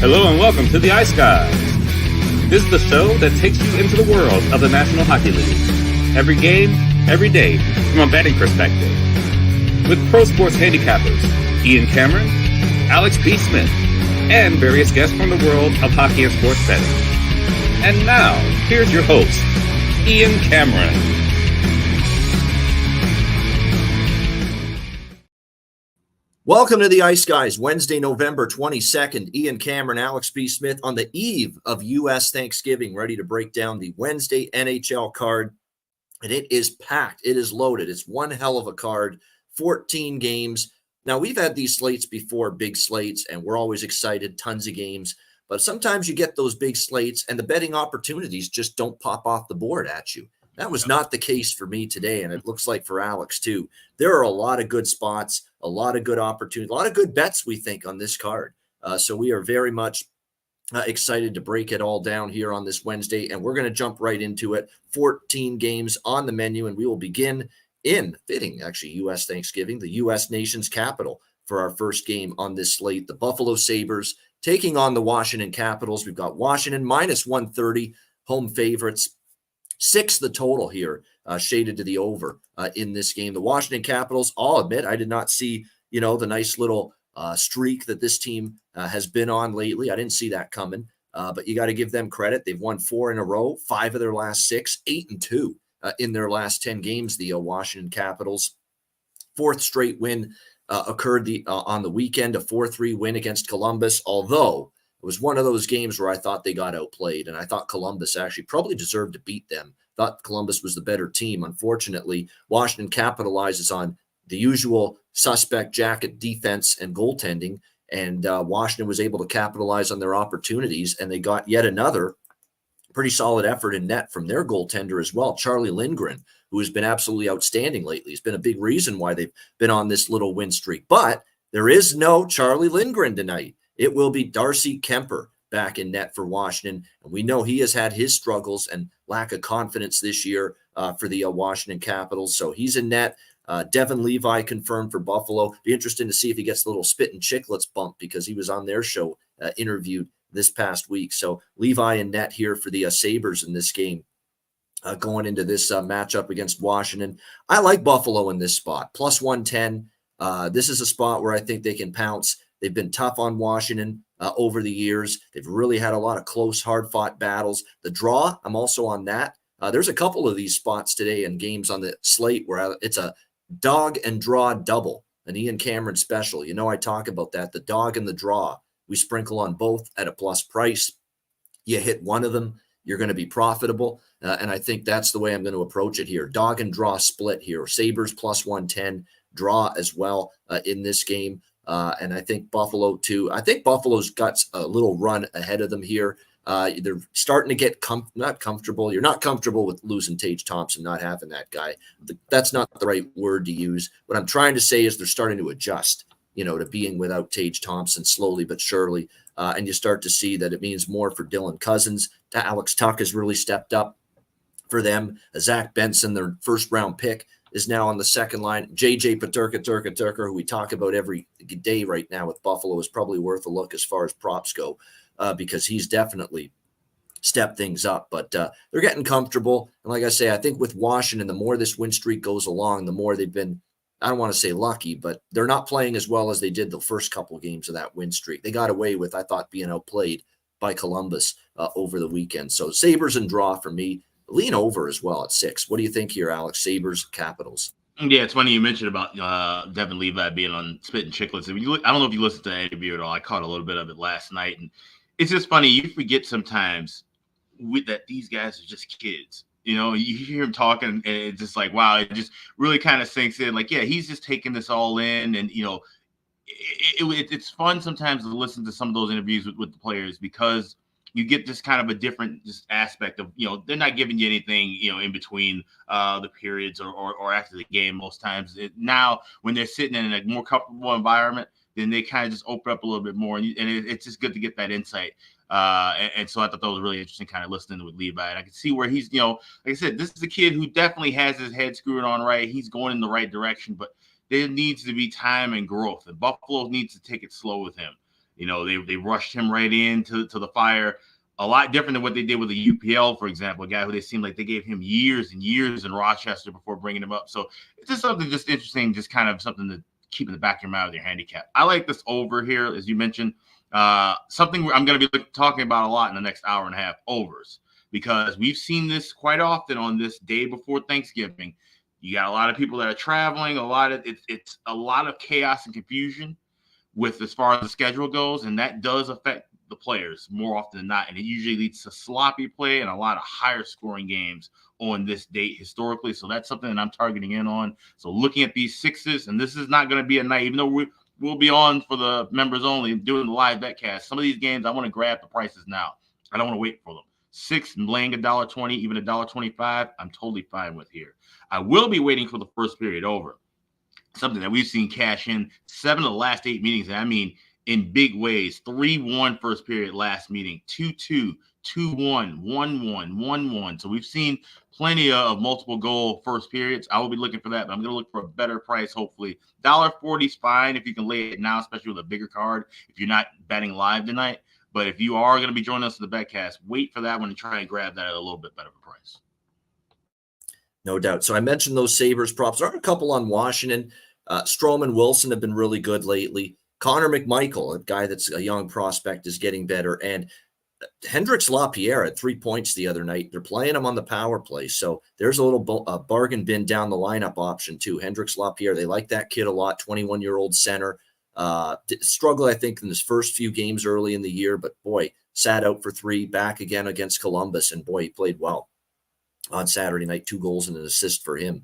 Hello and welcome to the Ice Guys. This is the show that takes you into the world of the National Hockey League. Every game, every day, from a betting perspective. With pro sports handicappers, Ian Cameron, Alex B. Smith, and various guests from the world of hockey and sports betting. And now, here's your host, Ian Cameron. Welcome to the Ice Guys, Wednesday, November 22nd. Ian Cameron, Alex B. Smith on the eve of U.S. Thanksgiving, ready to break down the Wednesday NHL card. And it is packed. It is loaded. It's one hell of a card, 14 games. Now, we've had these slates before, big slates, and we're always excited, tons of games. But sometimes you get those big slates and the betting opportunities just don't pop off the board at you. That was not the case for me today, and it looks like for Alex too. There are a lot of good spots, a lot of good opportunities, a lot of good bets, we think, on this card. So we are very much excited to break it all down here on this Wednesday, and we're going to jump right into it. 14 games on the menu, and we will begin in fitting, actually, U.S. Thanksgiving, the U.S. nation's capital for our first game on this slate. The Buffalo Sabres taking on the Washington Capitals. We've got Washington minus 130, home favorites. 6 the total here, shaded to the over in this game. The Washington Capitals, I'll admit, I did not see, the nice little streak that this team has been on lately. I didn't see that coming, but you got to give them credit. They've won 4 in a row, 5 of their last 6, 8-2 in their last 10 games, the Washington Capitals. 4th straight win occurred on the weekend, a 4-3 win against Columbus, although it was one of those games where I thought they got outplayed, and I thought Columbus actually probably deserved to beat them. Thought Columbus was the better team. Unfortunately, Washington capitalizes on the usual suspect jacket defense and goaltending, and Washington was able to capitalize on their opportunities, and they got yet another pretty solid effort in net from their goaltender as well, Charlie Lindgren, who has been absolutely outstanding lately. He's been a big reason why they've been on this little win streak. But there is no Charlie Lindgren tonight. It will be Darcy Kemper back in net for Washington. And we know he has had his struggles and lack of confidence this year for the Washington Capitals. So he's in net. Devin Levi confirmed for Buffalo. Be interesting to see if he gets a little Spit and Chicklets bump because he was on their show interviewed this past week. So Levi in net here for the Sabres in this game. Going into this matchup against Washington. I like Buffalo in this spot. Plus 110. This is a spot where I think they can pounce. They've been tough on Washington over the years. They've really had a lot of close, hard-fought battles. The draw, I'm also on that. There's a couple of these spots today in games on the slate where it's a dog and draw double, an Ian Cameron special. I talk about that, the dog and the draw. We sprinkle on both at a plus price. You hit one of them, you're going to be profitable. And I think that's the way I'm going to approach it here. Dog and draw split here. Sabres plus 110, draw as well in this game. And I think Buffalo too. I think Buffalo's got a little run ahead of them here. They're starting to get not comfortable. You're not comfortable with losing Tage Thompson, not having that guy. That's not the right word to use. What I'm trying to say is they're starting to adjust, to being without Tage Thompson slowly but surely. And you start to see that it means more for Dylan Cousins. Alex Tuck has really stepped up for them. Zach Benson, their first-round pick, is now on the second line. JJ Peterka, who we talk about every day right now with Buffalo, is probably worth a look as far as props go because he's definitely stepped things up. But they're getting comfortable. And like I say, I think with Washington, the more this win streak goes along, the more they've been, I don't want to say lucky, but they're not playing as well as they did the first couple of games of that win streak. They got away with, I thought, being outplayed by Columbus over the weekend. So Sabres and draw for me. Lean over as well at 6. What do you think here, Alex? Sabres, Capitals. Yeah, it's funny you mentioned about Devin Levi being on Spit and Chicklets. I don't know if you listened to that interview at all. I caught a little bit of it last night. And it's just funny. You forget sometimes that these guys are just kids. You hear him talking and it's just like, wow, it just really kind of sinks in. Like, yeah, he's just taking this all in. And, it's fun sometimes to listen to some of those interviews with the players because you get this kind of a different just aspect of, they're not giving you anything, in between the periods or after the game most times. Now, when they're sitting in a more comfortable environment, then they kind of just open up a little bit more. And it's just good to get that insight. And so I thought that was really interesting kind of listening with Levi. And I can see where he's, like I said, this is a kid who definitely has his head screwed on right. He's going in the right direction, but there needs to be time and growth. And Buffalo needs to take it slow with him. They rushed him right into the fire. A lot different than what they did with the UPL, for example, a guy who they seemed like they gave him years and years in Rochester before bringing him up. So it's just something just interesting, just kind of something to keep in the back of your mind with your handicap. I like this over here, as you mentioned. Something I'm going to be talking about a lot in the next hour and a half, overs, because we've seen this quite often on this day before Thanksgiving. You got a lot of people that are traveling, it's a lot of chaos and confusion with as far as the schedule goes, and that does affect the players more often than not, and it usually leads to sloppy play and a lot of higher scoring games on this date historically. So that's something that I'm targeting in on. So looking at these sixes, and this is not going to be a night, even though we'll be on for the members only doing the live betcast. Some of these games I want to grab the prices now. I don't want to wait for them. 6 and laying $1.20, even $1.25, I'm totally fine with here. I will be waiting for the first period over. Something that we've seen cash in 7 of the last 8 meetings. And I mean, in big ways. 3-1 first period last meeting, 2-2, 2-1, 1-1, 1-1. So we've seen plenty of multiple goal first periods. I will be looking for that, but I'm going to look for a better price, hopefully. $1.40 is fine if you can lay it now, especially with a bigger card, if you're not betting live tonight. But if you are going to be joining us in the betcast, wait for that one and try and grab that at a little bit better of a price. No doubt. So I mentioned those Sabres props. There are a couple on Washington. Strome and Wilson have been really good lately. Connor McMichael, a guy that's a young prospect, is getting better. And Hendrix Lapierre had 3 points the other night. They're playing him on the power play. So there's a little bargain bin down the lineup option too. Hendrix Lapierre, they like that kid a lot, 21-year-old center. Struggled, I think, in his first few games early in the year, but boy, sat out for 3, back again against Columbus, and boy, he played well on Saturday night. 2 goals and an assist for him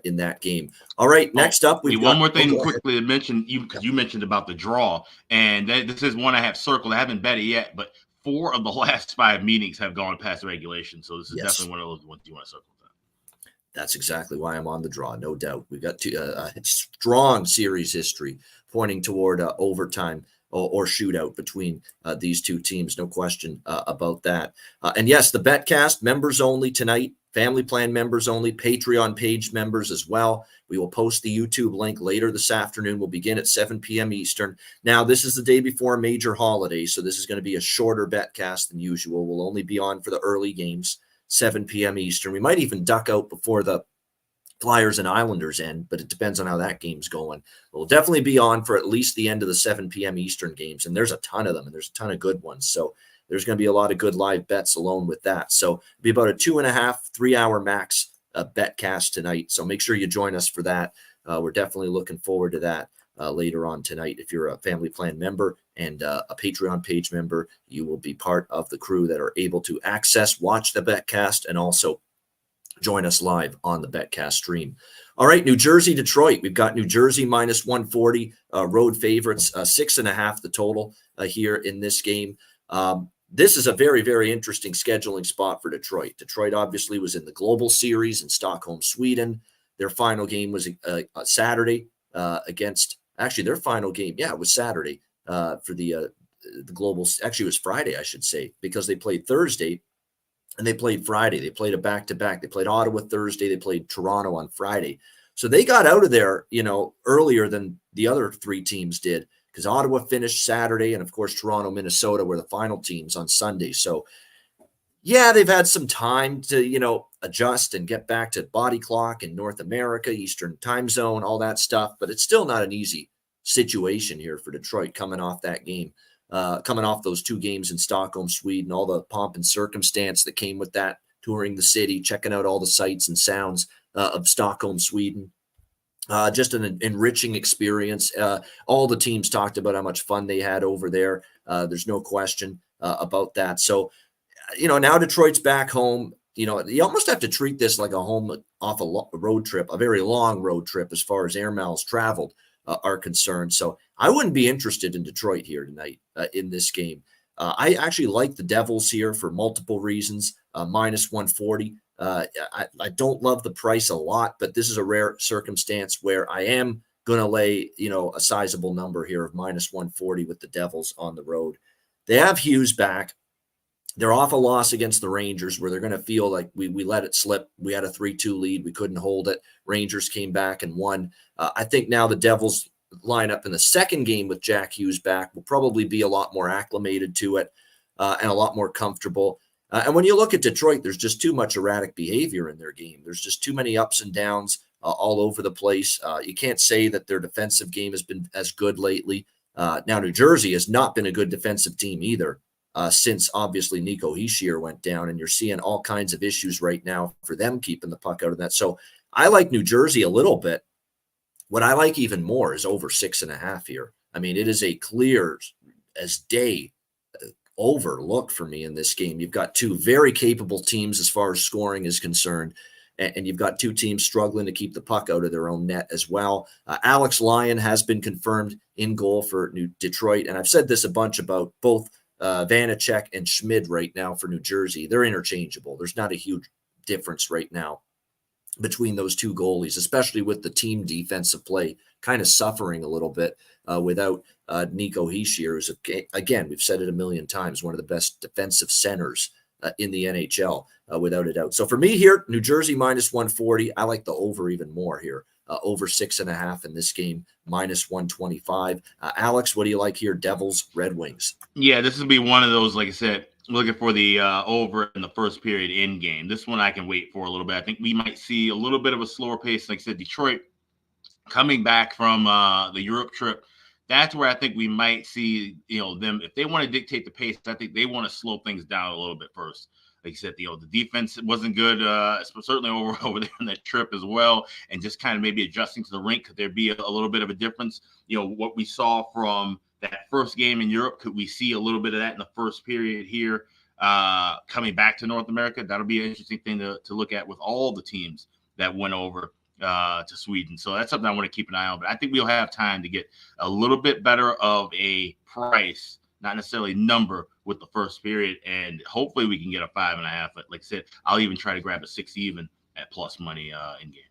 in that game. All right, next up, we've got one more thing quickly to mention, because you mentioned about the draw, and this is one I have circled. I haven't bet it yet, but 4 of the last 5 meetings have gone past regulation, so this is definitely one of those ones you want to circle. That's exactly why I'm on the draw, no doubt. We've got a strong series history pointing toward overtime or shootout between these two teams, no question about that. And yes, the betcast, members only tonight, family plan members only, Patreon page members as well. We will post the YouTube link later this afternoon. We'll begin at 7 p.m. Eastern. Now, this is the day before a major holiday, so this is going to be a shorter betcast than usual. We'll only be on for the early games, 7 p.m. Eastern. We might even duck out before the Flyers and Islanders end, but it depends on how that game's going. We'll definitely be on for at least the end of the 7 p.m. Eastern games, and there's a ton of them, and there's a ton of good ones. So there's going to be a lot of good live bets alone with that. So it'll be about a 2.5, 3-hour max betcast tonight. So make sure you join us for that. We're definitely looking forward to that later on tonight. If you're a family plan member and a Patreon page member, you will be part of the crew that are able to access, watch the betcast, and also join us live on the betcast stream. All right, New Jersey, Detroit. We've got New Jersey minus 140, road favorites, 6.5 the total here in this game. This is a very, very interesting scheduling spot for Detroit. Detroit obviously was in the Global Series in Stockholm, Sweden. Their final game was Saturday against, actually their final game, it was Saturday for the Global, actually it was Friday, I should say, because they played Thursday and they played Friday. They played a back-to-back. They played Ottawa Thursday. They played Toronto on Friday. So they got out of there, earlier than the other 3 teams did, because Ottawa finished Saturday, and of course Toronto, Minnesota were the final teams on Sunday. So yeah, they've had some time to, adjust and get back to body clock in North America, Eastern time zone, all that stuff. But it's still not an easy situation here for Detroit coming off that game, coming off those 2 games in Stockholm, Sweden, all the pomp and circumstance that came with that, touring the city, checking out all the sights and sounds of Stockholm, Sweden. Just an enriching experience. All the teams talked about how much fun they had over there. There's no question about that. So, now Detroit's back home. You almost have to treat this like a home off a road trip, a very long road trip as far as air miles traveled are concerned. So I wouldn't be interested in Detroit here tonight in this game. I actually like the Devils here for multiple reasons, minus 140. I don't love the price a lot, but this is a rare circumstance where I am going to lay, a sizable number here of minus 140 with the Devils on the road. They have Hughes back. They're off a loss against the Rangers where they're going to feel like we let it slip. We had a 3-2 lead. We couldn't hold it. Rangers came back and won. I think now the Devils lineup in the second game with Jack Hughes back will probably be a lot more acclimated to it and a lot more comfortable. And when you look at Detroit, there's just too much erratic behavior in their game. There's just too many ups and downs all over the place. You can't say that their defensive game has been as good lately. Now, New Jersey has not been a good defensive team either since, obviously, Nico Hischier went down, and you're seeing all kinds of issues right now for them keeping the puck out of that. So I like New Jersey a little bit. What I like even more is over 6.5 here. I mean, it is a clear as day overlook for me in this game. You've got two very capable teams as far as scoring is concerned, and you've got two teams struggling to keep the puck out of their own net as well. Alex Lyon has been confirmed in goal for Detroit, and I've said this a bunch about both Vanacek and Schmid right now for New Jersey. They're interchangeable. There's not a huge difference right now between those two goalies, especially with the team defensive play kind of suffering a little bit without Nico Hischier, who's, again, we've said it a million times, one of the best defensive centers in the NHL, without a doubt. So for me here, New Jersey minus 140. I like the over even more here. Over 6.5 in this game, minus 125. Alex, what do you like here? Devils, Red Wings. Yeah, this will be one of those, like I said, looking for the over in the first period in game. This one I can wait for a little bit. I think we might see a little bit of a slower pace. Like I said, Detroit coming back from the Europe trip. That's where I think we might see, them, if they want to dictate the pace, I think they want to slow things down a little bit first. Like you said, the defense wasn't good, certainly over there on that trip as well, and just kind of maybe adjusting to the rink. Could there be a little bit of a difference? What we saw from that first game in Europe, could we see a little bit of that in the first period here coming back to North America? That'll be an interesting thing to look at with all the teams that went over to Sweden. So that's something I want to keep an eye on. But I think we'll have time to get a little bit better of a price, not necessarily number, with the first period, and hopefully we can get a 5.5. But like I said, I'll even try to grab a 6 even at plus money in game.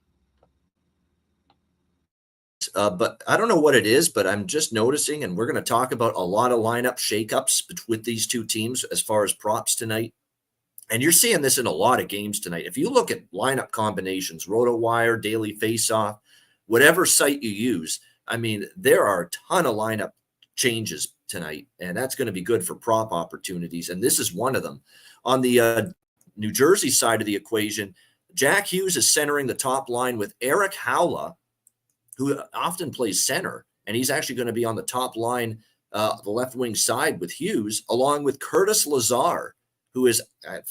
But I don't know what it is, but I'm just noticing, and we're going to talk about a lot of lineup shakeups with these two teams as far as props tonight. And you're seeing this in a lot of games tonight. If you look at lineup combinations, RotoWire, Daily Faceoff, whatever site you use, I mean, there are a ton of lineup changes tonight, and that's going to be good for prop opportunities. And this is one of them. On the New Jersey side of the equation, Jack Hughes is centering the top line with Eric Haula, who often plays center, and he's actually going to be on the top line, the left wing side with Hughes, along with Curtis Lazar, who is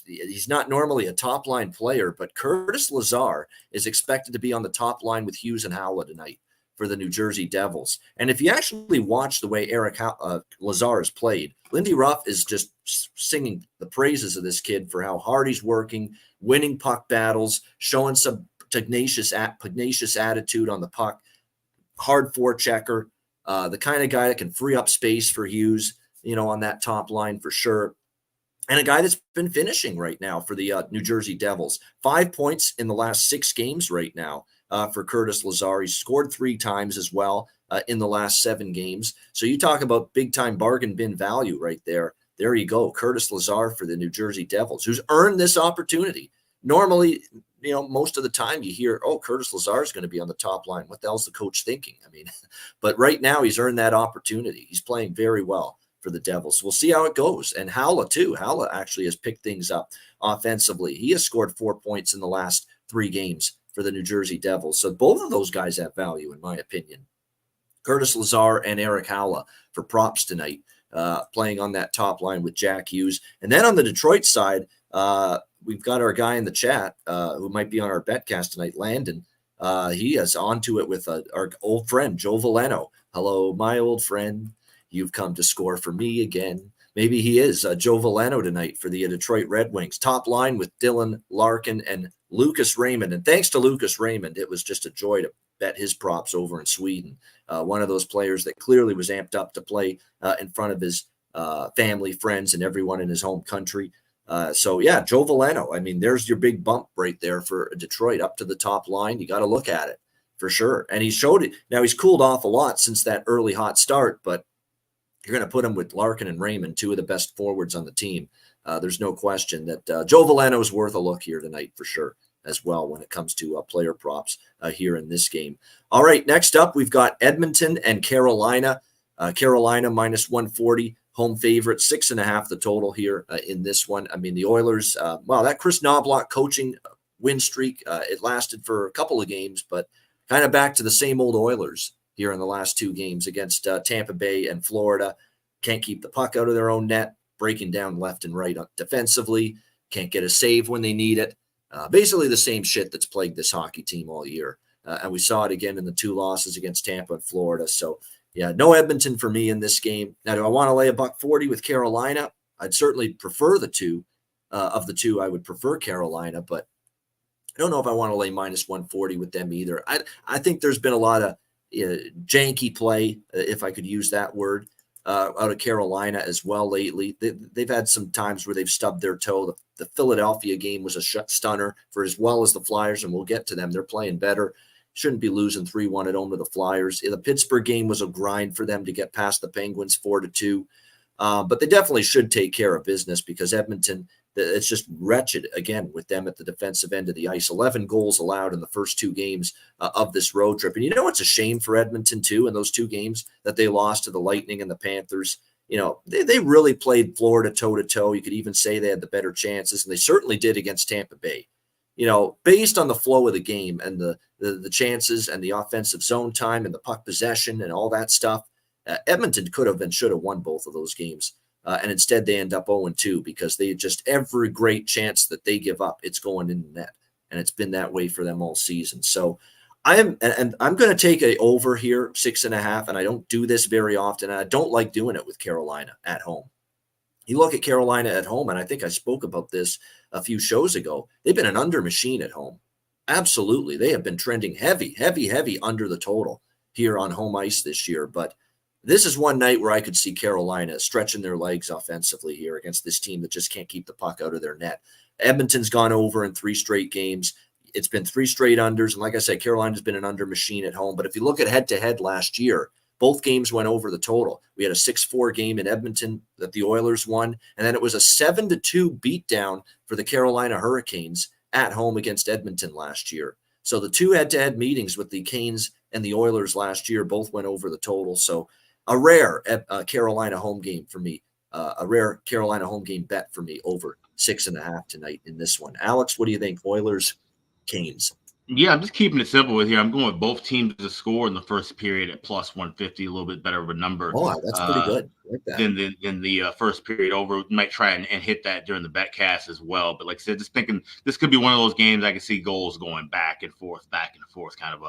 he's not normally a top line player, but Curtis Lazar is expected to be on the top line with Hughes and Haula tonight for the New Jersey Devils. And if you actually watch the way Eric Lazar has played, Lindy Ruff is just singing the praises of this kid for how hard he's working, winning puck battles, showing some pugnacious attitude on the puck, hard forechecker, the kind of guy that can free up space for Hughes, on that top line for sure. And a guy that's been finishing right now for the New Jersey Devils. 5 points in the last 6 games right now for Curtis Lazar. He's scored 3 times as well in the last 7 games. So you talk about big-time bargain bin value right there. There you go, Curtis Lazar for the New Jersey Devils, who's earned this opportunity. Normally, most of the time you hear, Curtis Lazar is going to be on the top line. What the hell's the coach thinking? I mean, but right now he's earned that opportunity. He's playing very well for the Devils. We'll see how it goes. And Haula too. Haula actually has picked things up offensively. He has scored 4 points in the last 3 games for the New Jersey Devils. So both of those guys have value, in my opinion. Curtis Lazar and Eric Haula for props tonight, playing on that top line with Jack Hughes. And then on the Detroit side, we've got our guy in the chat who might be on our betcast tonight, Landon. He is onto it with our old friend, Joe Veleno. Hello, my old friend. You've come to score for me again. Maybe he is Joe Veleno tonight for the Detroit Red Wings. Top line with Dylan Larkin and Lucas Raymond. And thanks to Lucas Raymond, it was just a joy to bet his props over in Sweden. One of those players that clearly was amped up to play in front of his family, friends, and everyone in his home country. So, yeah, Joe Veleno. I mean, there's your big bump right there for Detroit up to the top line. You got to look at it for sure. And he showed it. Now, he's cooled off a lot since that early hot start, but you're going to put him with Larkin and Raymond, 2 of the best forwards on the team. There's no question that Joe Veleno is worth a look here tonight for sure as well when it comes to player props here in this game. All right, next up, we've got Edmonton and Carolina. Carolina minus 140, home favorite, 6.5 the total here in this one. I mean, the Oilers, that Chris Knobloch coaching win streak, it lasted for a couple of games, but kind of back to the same old Oilers here in the last 2 games against Tampa Bay and Florida. Can't keep the puck out of their own net, breaking down left and right defensively, can't get a save when they need it. Basically the same shit that's plagued this hockey team all year. And we saw it again in the 2 losses against Tampa and Florida. So, yeah, no Edmonton for me in this game. Now, do I want to lay $1.40 with Carolina? I'd certainly prefer the 2. Of the 2, I would prefer Carolina, but I don't know if I want to lay minus 140 with them either. I think there's been a lot of janky play, if I could use that word, out of Carolina as well lately. They've had some times where they've stubbed their toe. The Philadelphia game was a stunner for as well as the Flyers, and we'll get to them. They're playing better. Shouldn't be losing 3-1 at home to the Flyers. The Pittsburgh game was a grind for them to get past the Penguins 4-2. But they definitely should take care of business because Edmonton, it's just wretched again with them at the defensive end of the ice. 11 goals allowed in the first 2 games of this road trip. And you know what's a shame for Edmonton too in those 2 games that they lost to the Lightning and the Panthers? You know, they really played Florida toe-to-toe. You could even say they had the better chances, and they certainly did against Tampa Bay. You know, based on the flow of the game and the chances and the offensive zone time and the puck possession and all that stuff, Edmonton could have and should have won both of those games. And instead they end up 0-2 because they just every great chance that they give up, it's going in the net. And it's been that way for them all season. So I'm going to take a over here, 6.5. And I don't do this very often. And I don't like doing it with Carolina at home. You look at Carolina at home, and I think I spoke about this a few shows ago. They've been an under machine at home. Absolutely. They have been trending heavy under the total here on home ice this year. But this is one night where I could see Carolina stretching their legs offensively here against this team that just can't keep the puck out of their net. Edmonton's gone over in 3 straight games. It's been 3 straight unders. And like I said, Carolina's been an under machine at home. But if you look at head-to-head last year, both games went over the total. We had a 6-4 game in Edmonton that the Oilers won, and then it was a 7-2 beatdown for the Carolina Hurricanes at home against Edmonton last year. So the 2 head-to-head meetings with the Canes and the Oilers last year both went over the total. So a rare Carolina home game for me, a rare Carolina home game bet for me over 6.5 tonight in this one. Alex, what do you think? Oilers, Canes. Yeah, I'm just keeping it simple with here. I'm going with both teams to score in the first period at plus 150, a little bit better of a number. Oh, that's pretty good. I like that. Than the first period over. We might try and hit that during the betcast as well. But like I said, just thinking this could be one of those games I can see goals going back and forth, kind of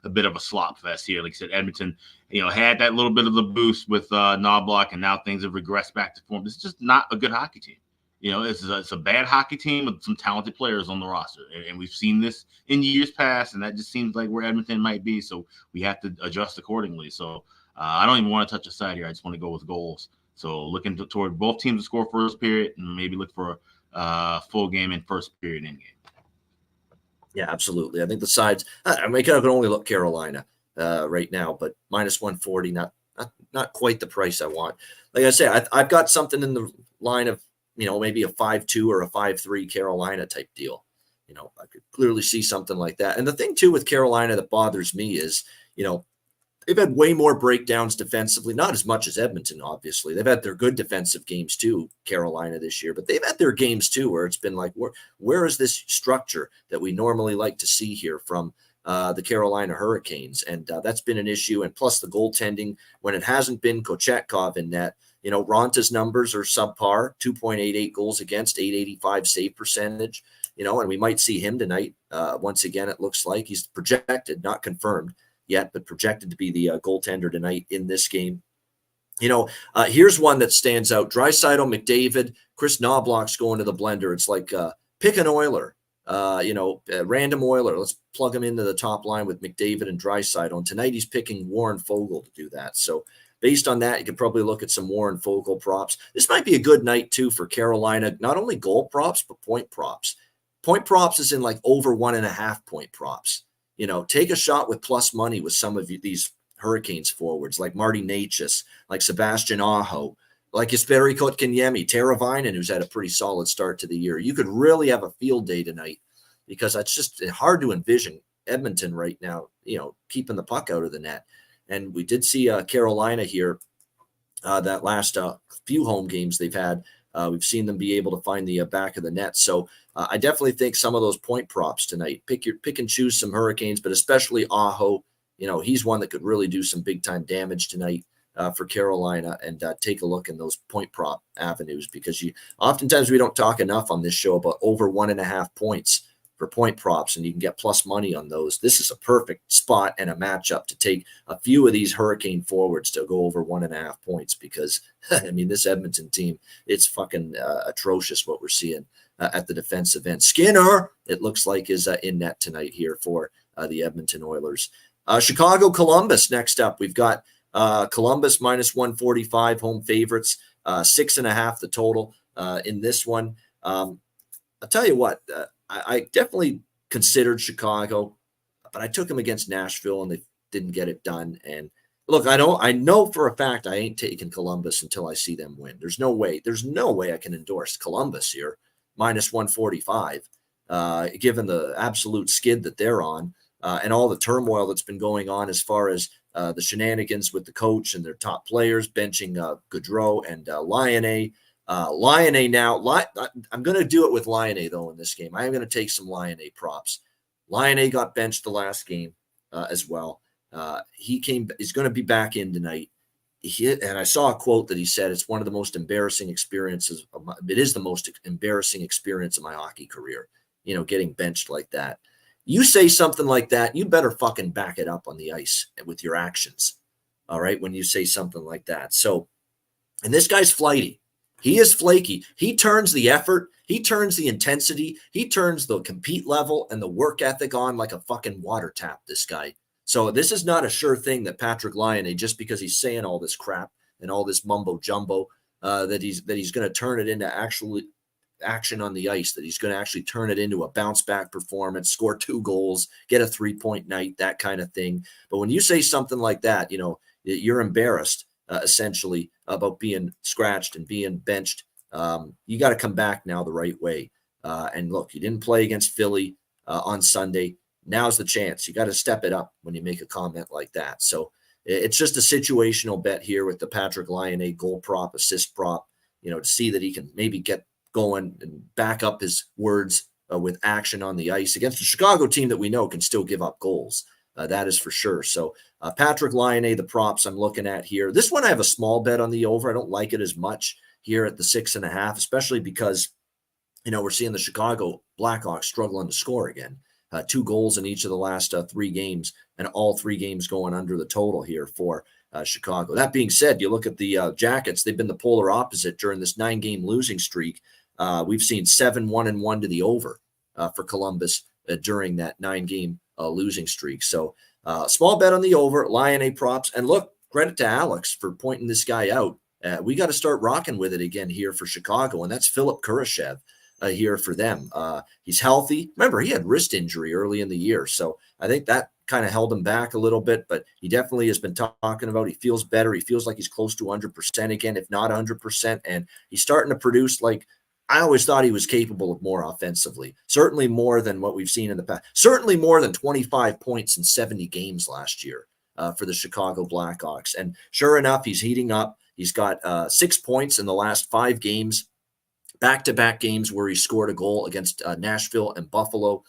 a bit of a slop fest here. Like I said, Edmonton, had that little bit of the boost with Knobloch, and now things have regressed back to form. This is just not a good hockey team. It's a bad hockey team with some talented players on the roster. And we've seen this in years past, and that just seems like where Edmonton might be. So we have to adjust accordingly. So I don't even want to touch a side here. I just want to go with goals. So looking toward both teams to score first period and maybe look for a full game in first period in game. Yeah, absolutely. I think the sides, I can only look Carolina right now, but minus 140, not quite the price I want. Like I say, I've got something in the line of, maybe a 5-2 or a 5-3 Carolina type deal. I could clearly see something like that. And the thing too with Carolina that bothers me is, they've had way more breakdowns defensively, not as much as Edmonton, obviously. They've had their good defensive games too, Carolina this year, but they've had their games too where it's been like, where is this structure that we normally like to see here from the Carolina Hurricanes? And that's been an issue. And plus the goaltending, when it hasn't been Kochetkov in net, Ronta's numbers are subpar, 2.88 goals against, 885 save percentage, and we might see him tonight. Once again, it looks like he's projected, not confirmed yet, but projected to be the goaltender tonight in this game. Here's one that stands out. Draisaitl, McDavid, Chris Knobloch's going to the blender. It's like pick an Oiler, a random Oiler. Let's plug him into the top line with McDavid and Draisaitl. And tonight he's picking Warren Foegele to do that. So based on that, you could probably look at some Warren Foegele props. This might be a good night, too, for Carolina. Not only goal props, but point props. Point props is in like over 1.5 point props. Take a shot with plus money with some of these Hurricanes forwards, like Marty Necas, like Sebastian Aho, like Jesperi Kotkaniemi, Tara Vinen, who's had a pretty solid start to the year. You could really have a field day tonight because it's just hard to envision Edmonton right now, keeping the puck out of the net. And we did see Carolina here that last few home games they've had. We've seen them be able to find the back of the net. So I definitely think some of those point props tonight, pick and choose some Hurricanes, but especially Aho. He's one that could really do some big time damage tonight for Carolina, and take a look in those point prop avenues, because oftentimes we don't talk enough on this show about over 1.5 points for point props, and you can get plus money on those. This is a perfect spot and a matchup to take a few of these Hurricane forwards to go over 1.5 points, because this Edmonton team, it's fucking atrocious what we're seeing at the defensive end. Skinner, it looks like, is in net tonight here for the Edmonton Oilers. Chicago Columbus next up. We've got Columbus minus 145 home favorites, 6.5 the total in this one. I'll tell you what, I definitely considered Chicago, but I took them against Nashville and they didn't get it done. And look, I know for a fact I ain't taking Columbus until I see them win. There's no way I can endorse Columbus here, minus 145, given the absolute skid that they're on, and all the turmoil that's been going on as far as the shenanigans with the coach and their top players, benching Gaudreau and Laine. Laine now, I'm going to do it with Laine, though, in this game. I am going to take some Laine props. Laine got benched the last game as well. He's going to be back in tonight. And I saw a quote that he said, it's one of the most embarrassing experiences. It is the most embarrassing experience of my hockey career, getting benched like that. You say something like that, you better fucking back it up on the ice with your actions. All right. When you say something like that. So, and this guy's flighty. He is flaky. He turns the effort. He turns the intensity. He turns the compete level and the work ethic on like a fucking water tap, this guy. So this is not a sure thing that Patrick Laine, just because he's saying all this crap and all this mumbo jumbo, that he's going to turn it into actually action on the ice, that he's going to actually turn it into a bounce back performance, score 2 goals, get a 3-point night, that kind of thing. But when you say something like that, you're embarrassed essentially about being scratched and being benched. You got to come back now the right way. And look, you didn't play against Philly on Sunday. Now's the chance. You got to step it up when you make a comment like that. So it's just a situational bet here with the Patrick Laine goal prop, assist prop, to see that he can maybe get going and back up his words with action on the ice against a Chicago team that we know can still give up goals. That is for sure. So Patrick Laine, the props I'm looking at here. This one I have a small bet on the over. I don't like it as much here at the 6.5, especially because, we're seeing the Chicago Blackhawks struggling to score again. 2 goals in each of the last 3 games, and all 3 games going under the total here for Chicago. That being said, you look at the Jackets, they've been the polar opposite during this 9-game losing streak. We've seen 7-1-1 to the over for Columbus during that 9-game losing streak. So small bet on the over, Laine props. And look, credit to Alex for pointing this guy out. We got to start rocking with it again here for Chicago, and that's Philip Kurashev here for them. He's healthy. Remember, he had wrist injury early in the year, so I think that kind of held him back a little bit, but he definitely has been talking about he feels better. He feels like he's close to 100% again, if not 100%, and he's starting to produce like I always thought he was capable of more offensively, certainly more than what we've seen in the past, certainly more than 25 points in 70 games last year for the Chicago Blackhawks. And sure enough, he's heating up. He's got 6 points in the last 5 games, back-to-back games where he scored a goal against Nashville and Buffalo.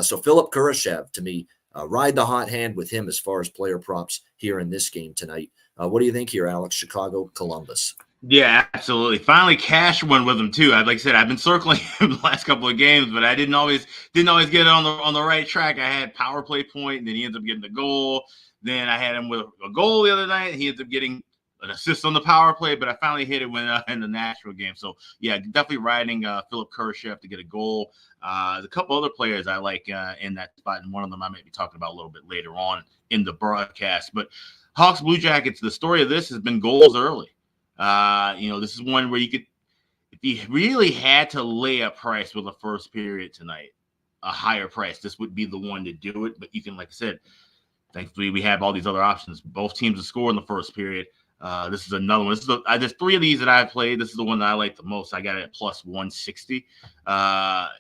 So Philip Kurashev, to me, ride the hot hand with him as far as player props here in this game tonight. What do you think here, Alex? Chicago, Columbus. Yeah, absolutely. Finally cashed one with him too. Like I said, I've been circling him the last couple of games, but I didn't always get it on the right track. I had power play point, and then he ends up getting the goal. Then I had him with a goal the other night. He ends up getting an assist on the power play, but I finally hit it when in the Nashville game. So yeah, definitely riding Philip Kurashev to get a goal. There's a couple other players I like in that spot, and one of them I might be talking about a little bit later on in the broadcast. But Hawks Blue Jackets, the story of this has been goals early. This is one where you could, if you really had to lay a price with the first period tonight, a higher price, this would be the one to do it. But you can, like I said, thankfully we have all these other options. Both teams to score in the first period. This is another one. There's 3 of these that I've played. This is the one that I like the most. I got it at plus 160.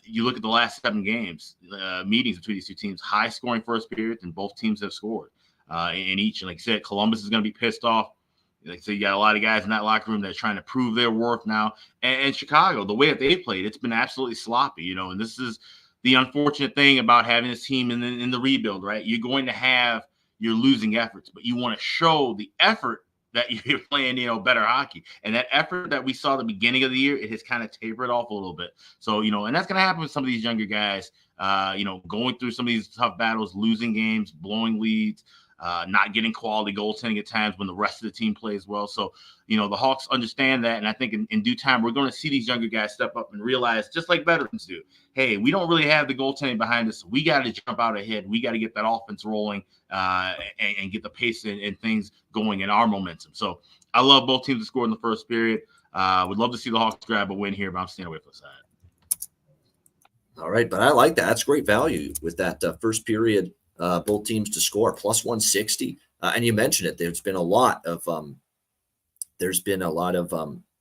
You look at the last 7 games, meetings between these two teams, high scoring first period, and both teams have scored in each. And like I said, Columbus is going to be pissed off. Like I said, you got a lot of guys in that locker room that are trying to prove their worth now. And Chicago, the way that they played, it's been absolutely sloppy, And this is the unfortunate thing about having this team in the rebuild, right? You're going to have your losing efforts, but you want to show the effort that you're playing, better hockey. And that effort that we saw at the beginning of the year, it has kind of tapered off a little bit. So, and that's going to happen with some of these younger guys, going through some of these tough battles, losing games, blowing leads, not getting quality goaltending at times when the rest of the team plays well. So, the Hawks understand that. And I think in due time, we're going to see these younger guys step up and realize, just like veterans do, hey, we don't really have the goaltending behind us. We got to jump out ahead. We got to get that offense rolling and get the pace and things going in our momentum. So I love both teams to score in the first period. Would love to see the Hawks grab a win here, but I'm staying away from the side. All right, but I like that. That's great value with that first period. Both teams to score plus 160, and you mentioned it. There's been a lot of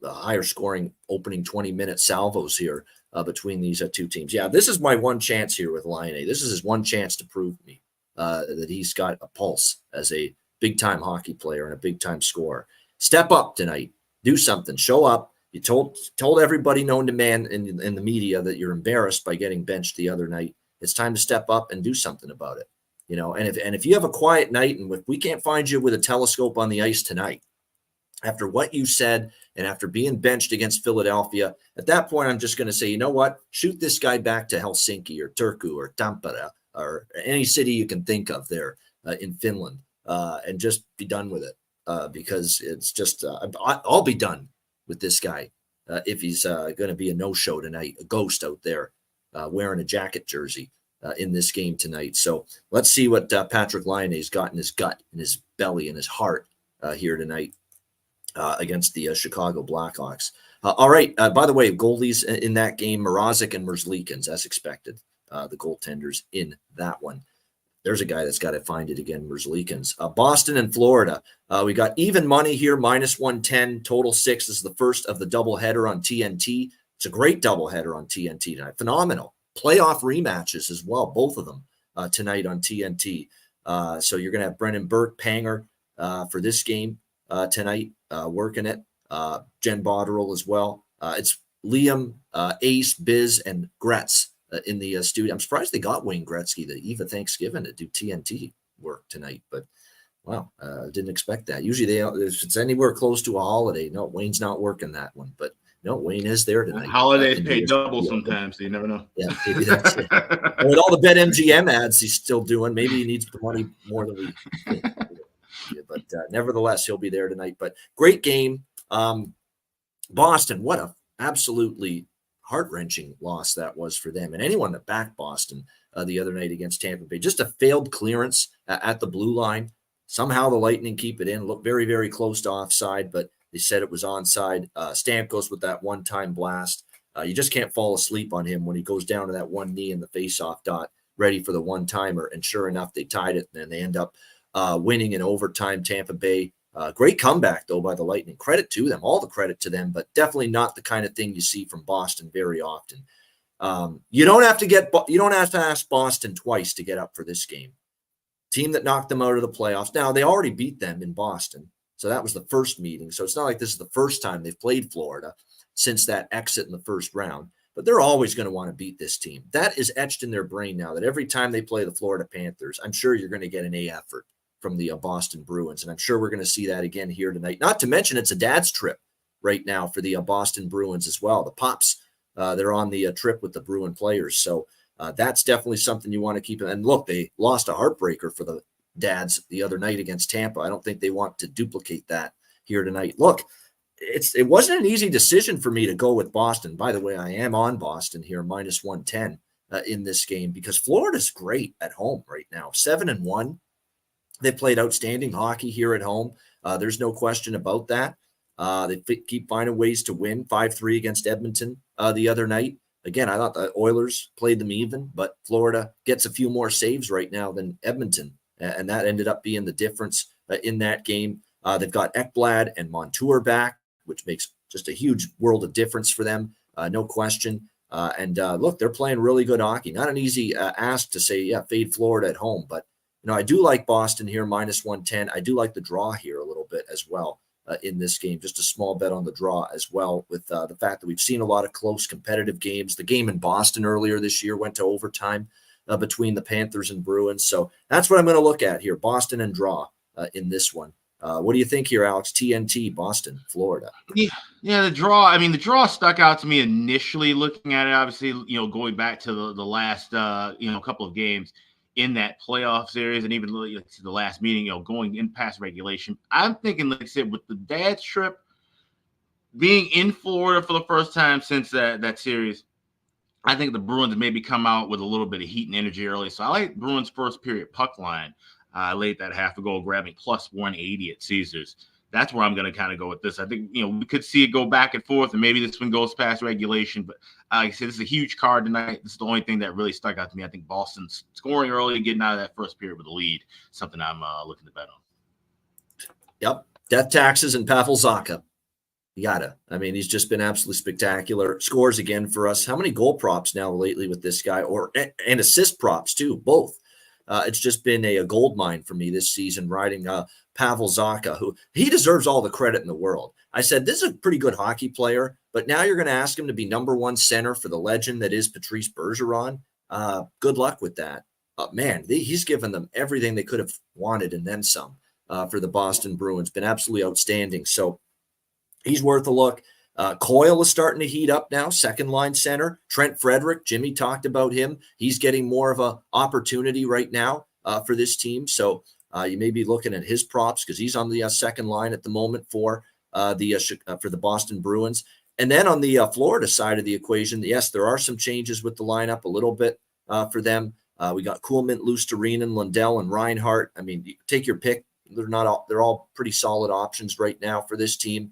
higher scoring opening 20-minute salvos here between these two teams. Yeah, this is my one chance here with Laine. This is his one chance to prove me that he's got a pulse as a big time hockey player and a big time scorer. Step up tonight, do something, show up. You told everybody known to man in the media that you're embarrassed by getting benched the other night. It's time to step up and do something about it. And if you have a quiet night and if we can't find you with a telescope on the ice tonight, after what you said and after being benched against Philadelphia, at that point, I'm just going to say, you know what? Shoot this guy back to Helsinki or Turku or Tampere or any city you can think of there in Finland and just be done with it because it's just I'll be done with this guy if he's going to be a no-show tonight, a ghost out there wearing a jacket jersey. In this game tonight. So let's see what Patrick Laine's got in his gut, in his belly, in his heart here tonight against the Chicago Blackhawks. All right. By the way, goalies in that game, Mrazek and Merzlikins, as expected, the goaltenders in that one. There's a guy that's got to find it again, Merzlikins. Boston and Florida. We got even money here, minus 110, total 6. This is the first of the doubleheader on TNT. It's a great doubleheader on TNT tonight. Phenomenal. Playoff rematches as well, both of them tonight on TNT. So you're going to have Brennan Burke, Panger for this game tonight, working it. Jen Botterill as well. It's Liam, Ace, Biz, and Gretz in the studio. I'm surprised they got Wayne Gretzky, the Eve of Thanksgiving, to do TNT work tonight. But, wow, didn't expect that. Usually if it's anywhere close to a holiday, no, Wayne's not working that one. But no, Wayne is there tonight. Holidays pay double sometimes, so you never know. Yeah, maybe that's it. And with all the BetMGM ads he's still doing, maybe he needs the money more than we think. But nevertheless, he'll be there tonight. But great game. Boston, what a absolutely heart-wrenching loss that was for them. And anyone that backed Boston the other night against Tampa Bay, just a failed clearance at the blue line. Somehow the Lightning keep it in. Looked very, very close to offside, but they said it was onside. Stamkos with that one-time blast. You just can't fall asleep on him when he goes down to that one knee in the face-off dot, ready for the one-timer. And sure enough, they tied it, and they end up winning in overtime. Tampa Bay. Great comeback, though, by the Lightning. Credit to them, all the credit to them, but definitely not the kind of thing you see from Boston very often. You don't have to ask Boston twice to get up for this game. Team that knocked them out of the playoffs. Now, they already beat them in Boston. So that was the first meeting. So it's not like this is the first time they've played Florida since that exit in the first round. But they're always going to want to beat this team. That is etched in their brain now that every time they play the Florida Panthers, I'm sure you're going to get an A effort from the Boston Bruins. And I'm sure we're going to see that again here tonight. Not to mention it's a dad's trip right now for the Boston Bruins as well. The Pops, they're on the trip with the Bruin players. So that's definitely something you want to keep. And look, they lost a heartbreaker for the dads the other night against Tampa. I don't think they want to duplicate that here tonight. Look, it wasn't an easy decision for me to go with Boston. By the way, I am on Boston here, minus 110 in this game because Florida's great at home right now. 7-1. They played outstanding hockey here at home. There's no question about that. They keep finding ways to win. 5-3 against Edmonton the other night. Again, I thought the Oilers played them even, but Florida gets a few more saves right now than Edmonton. And that ended up being the difference in that game. They've got Ekblad and Montour back, which makes just a huge world of difference for them, no question. Look, they're playing really good hockey. Not an easy ask to say, yeah, fade Florida at home. But, I do like Boston here, minus 110. I do like the draw here a little bit as well in this game. Just a small bet on the draw as well, with the fact that we've seen a lot of close competitive games. The game in Boston earlier this year went to overtime between the Panthers and Bruins. So that's what I'm going to look at here, Boston and draw in this one. What do you think here, Alex? TNT, Boston, Florida. Yeah, the draw. I mean, the draw stuck out to me initially looking at it. Obviously, going back to the last, couple of games in that playoff series, and even to the last meeting, going in past regulation. I'm thinking, like I said, with the dad's trip, being in Florida for the first time since that series, I think the Bruins maybe come out with a little bit of heat and energy early. So I like Bruins first period puck line late that half a goal, grabbing plus 180 at Caesars. That's where I'm going to kind of go with this. I think, we could see it go back and forth, and maybe this one goes past regulation. But like I said, this is a huge card tonight. This is the only thing that really stuck out to me. I think Boston's scoring early and getting out of that first period with a lead, something I'm looking to bet on. Yep. Death taxes and Pavel Zacha. You gotta. I mean, he's just been absolutely spectacular. Scores again for us. How many goal props now lately with this guy, and assist props too, both. It's just been a gold mine for me this season, riding Pavel Zacha, who he deserves all the credit in the world. I said, this is a pretty good hockey player, but now you're going to ask him to be number one center for the legend that is Patrice Bergeron. Good luck with that. Man, he's given them everything they could have wanted and then some for the Boston Bruins. Been absolutely outstanding. So he's worth a look. Coyle is starting to heat up now, second line center. Trent Frederick, Jimmy talked about him. He's getting more of an opportunity right now for this team. So you may be looking at his props because he's on the second line at the moment for the Boston Bruins. And then on the Florida side of the equation, yes, there are some changes with the lineup a little bit for them. We got Kuhlman, Lusterinen, Lundell, and Reinhart. I mean, take your pick. They're all pretty solid options right now for this team.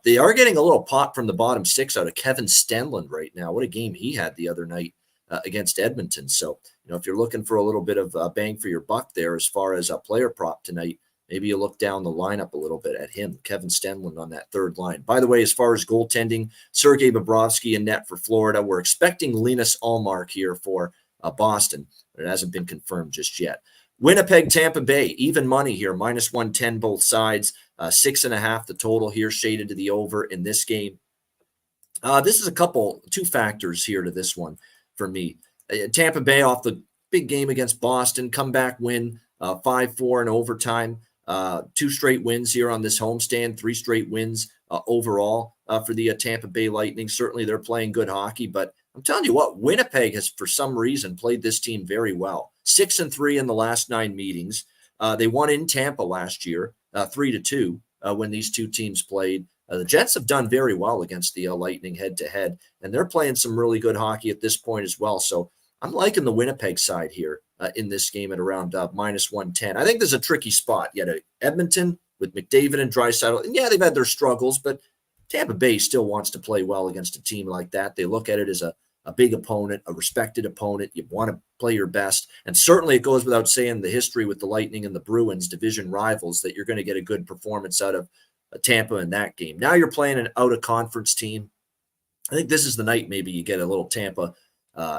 They are getting a little pop from the bottom six out of Kevin Stenlund right now. What a game he had the other night against Edmonton. So, if you're looking for a little bit of bang for your buck there as far as a player prop tonight, maybe you look down the lineup a little bit at him, Kevin Stenlund on that third line. By the way, as far as goaltending, Sergei Bobrovsky in net for Florida. We're expecting Linus Ullmark here for Boston, but it hasn't been confirmed just yet. Winnipeg, Tampa Bay, even money here, minus 110 both sides, 6.5 the total here, shaded to the over in this game. This is two factors here to this one for me. Tampa Bay off the big game against Boston, comeback win, 5-4 in overtime, 2 straight wins here on this homestand, 3 straight wins overall for the Tampa Bay Lightning. Certainly they're playing good hockey, but I'm telling you what, Winnipeg has for some reason played this team very well. 6-3 in the last 9 meetings. They won in Tampa last year, 3-2 when these two teams played. The Jets have done very well against the Lightning head-to-head, and they're playing some really good hockey at this point as well. So I'm liking the Winnipeg side here in this game at around minus 110. I think there's a tricky spot yet. Edmonton with McDavid and Draisaitl, and yeah, they've had their struggles, but Tampa Bay still wants to play well against a team like that. They look at it as a big opponent, a respected opponent. You want to play your best. And certainly it goes without saying the history with the Lightning and the Bruins, division rivals, that you're going to get a good performance out of Tampa in that game. Now you're playing an out-of-conference team. I think this is the night maybe you get a little Tampa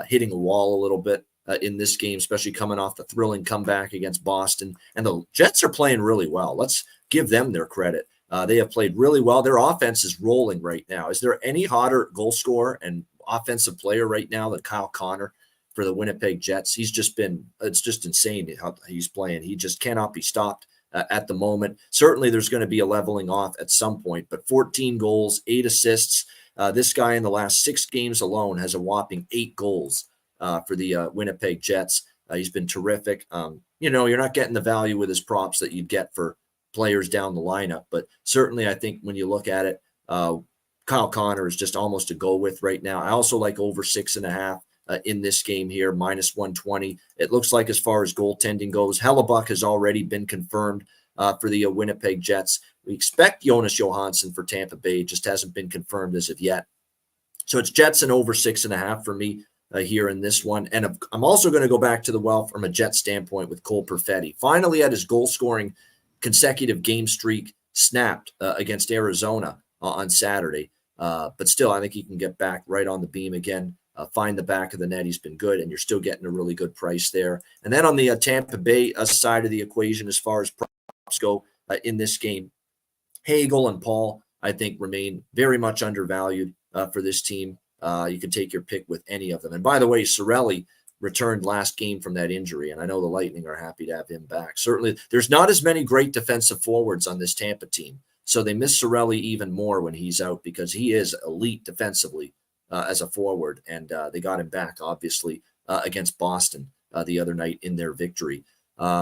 hitting a wall a little bit in this game, especially coming off the thrilling comeback against Boston. And the Jets are playing really well. Let's give them their credit. They have played really well. Their offense is rolling right now. Is there any hotter goal scorer and offensive player right now than Kyle Connor for the Winnipeg Jets? It's just insane how he's playing. He just cannot be stopped at the moment. Certainly there's going to be a leveling off at some point, but 14 goals, 8 assists. This guy in the last 6 games alone has a whopping 8 goals for the Winnipeg Jets. He's been terrific. You're not getting the value with his props that you'd get for players down the lineup, but certainly I think when you look at it, Kyle Connor is just almost a go with right now. I also like over 6.5 in this game here, minus 120. It looks like as far as goaltending goes, Hellebuck has already been confirmed for the Winnipeg Jets. We expect Jonas Johansson for Tampa Bay. Just hasn't been confirmed as of yet. So it's Jets and over 6.5 for me here in this one. And I'm also going to go back to the well from a Jet standpoint with Cole Perfetti. Finally at his goal-scoring consecutive game streak snapped against Arizona on Saturday. But still, I think he can get back right on the beam again, find the back of the net. He's been good, and you're still getting a really good price there. And then on the Tampa Bay side of the equation, as far as props go in this game, Hagel and Paul, I think, remain very much undervalued for this team. You can take your pick with any of them. And by the way, Cirelli returned last game from that injury, and I know the Lightning are happy to have him back. Certainly, there's not as many great defensive forwards on this Tampa team, so they miss Cirelli even more when he's out because he is elite defensively as a forward, and they got him back, obviously, against Boston the other night in their victory.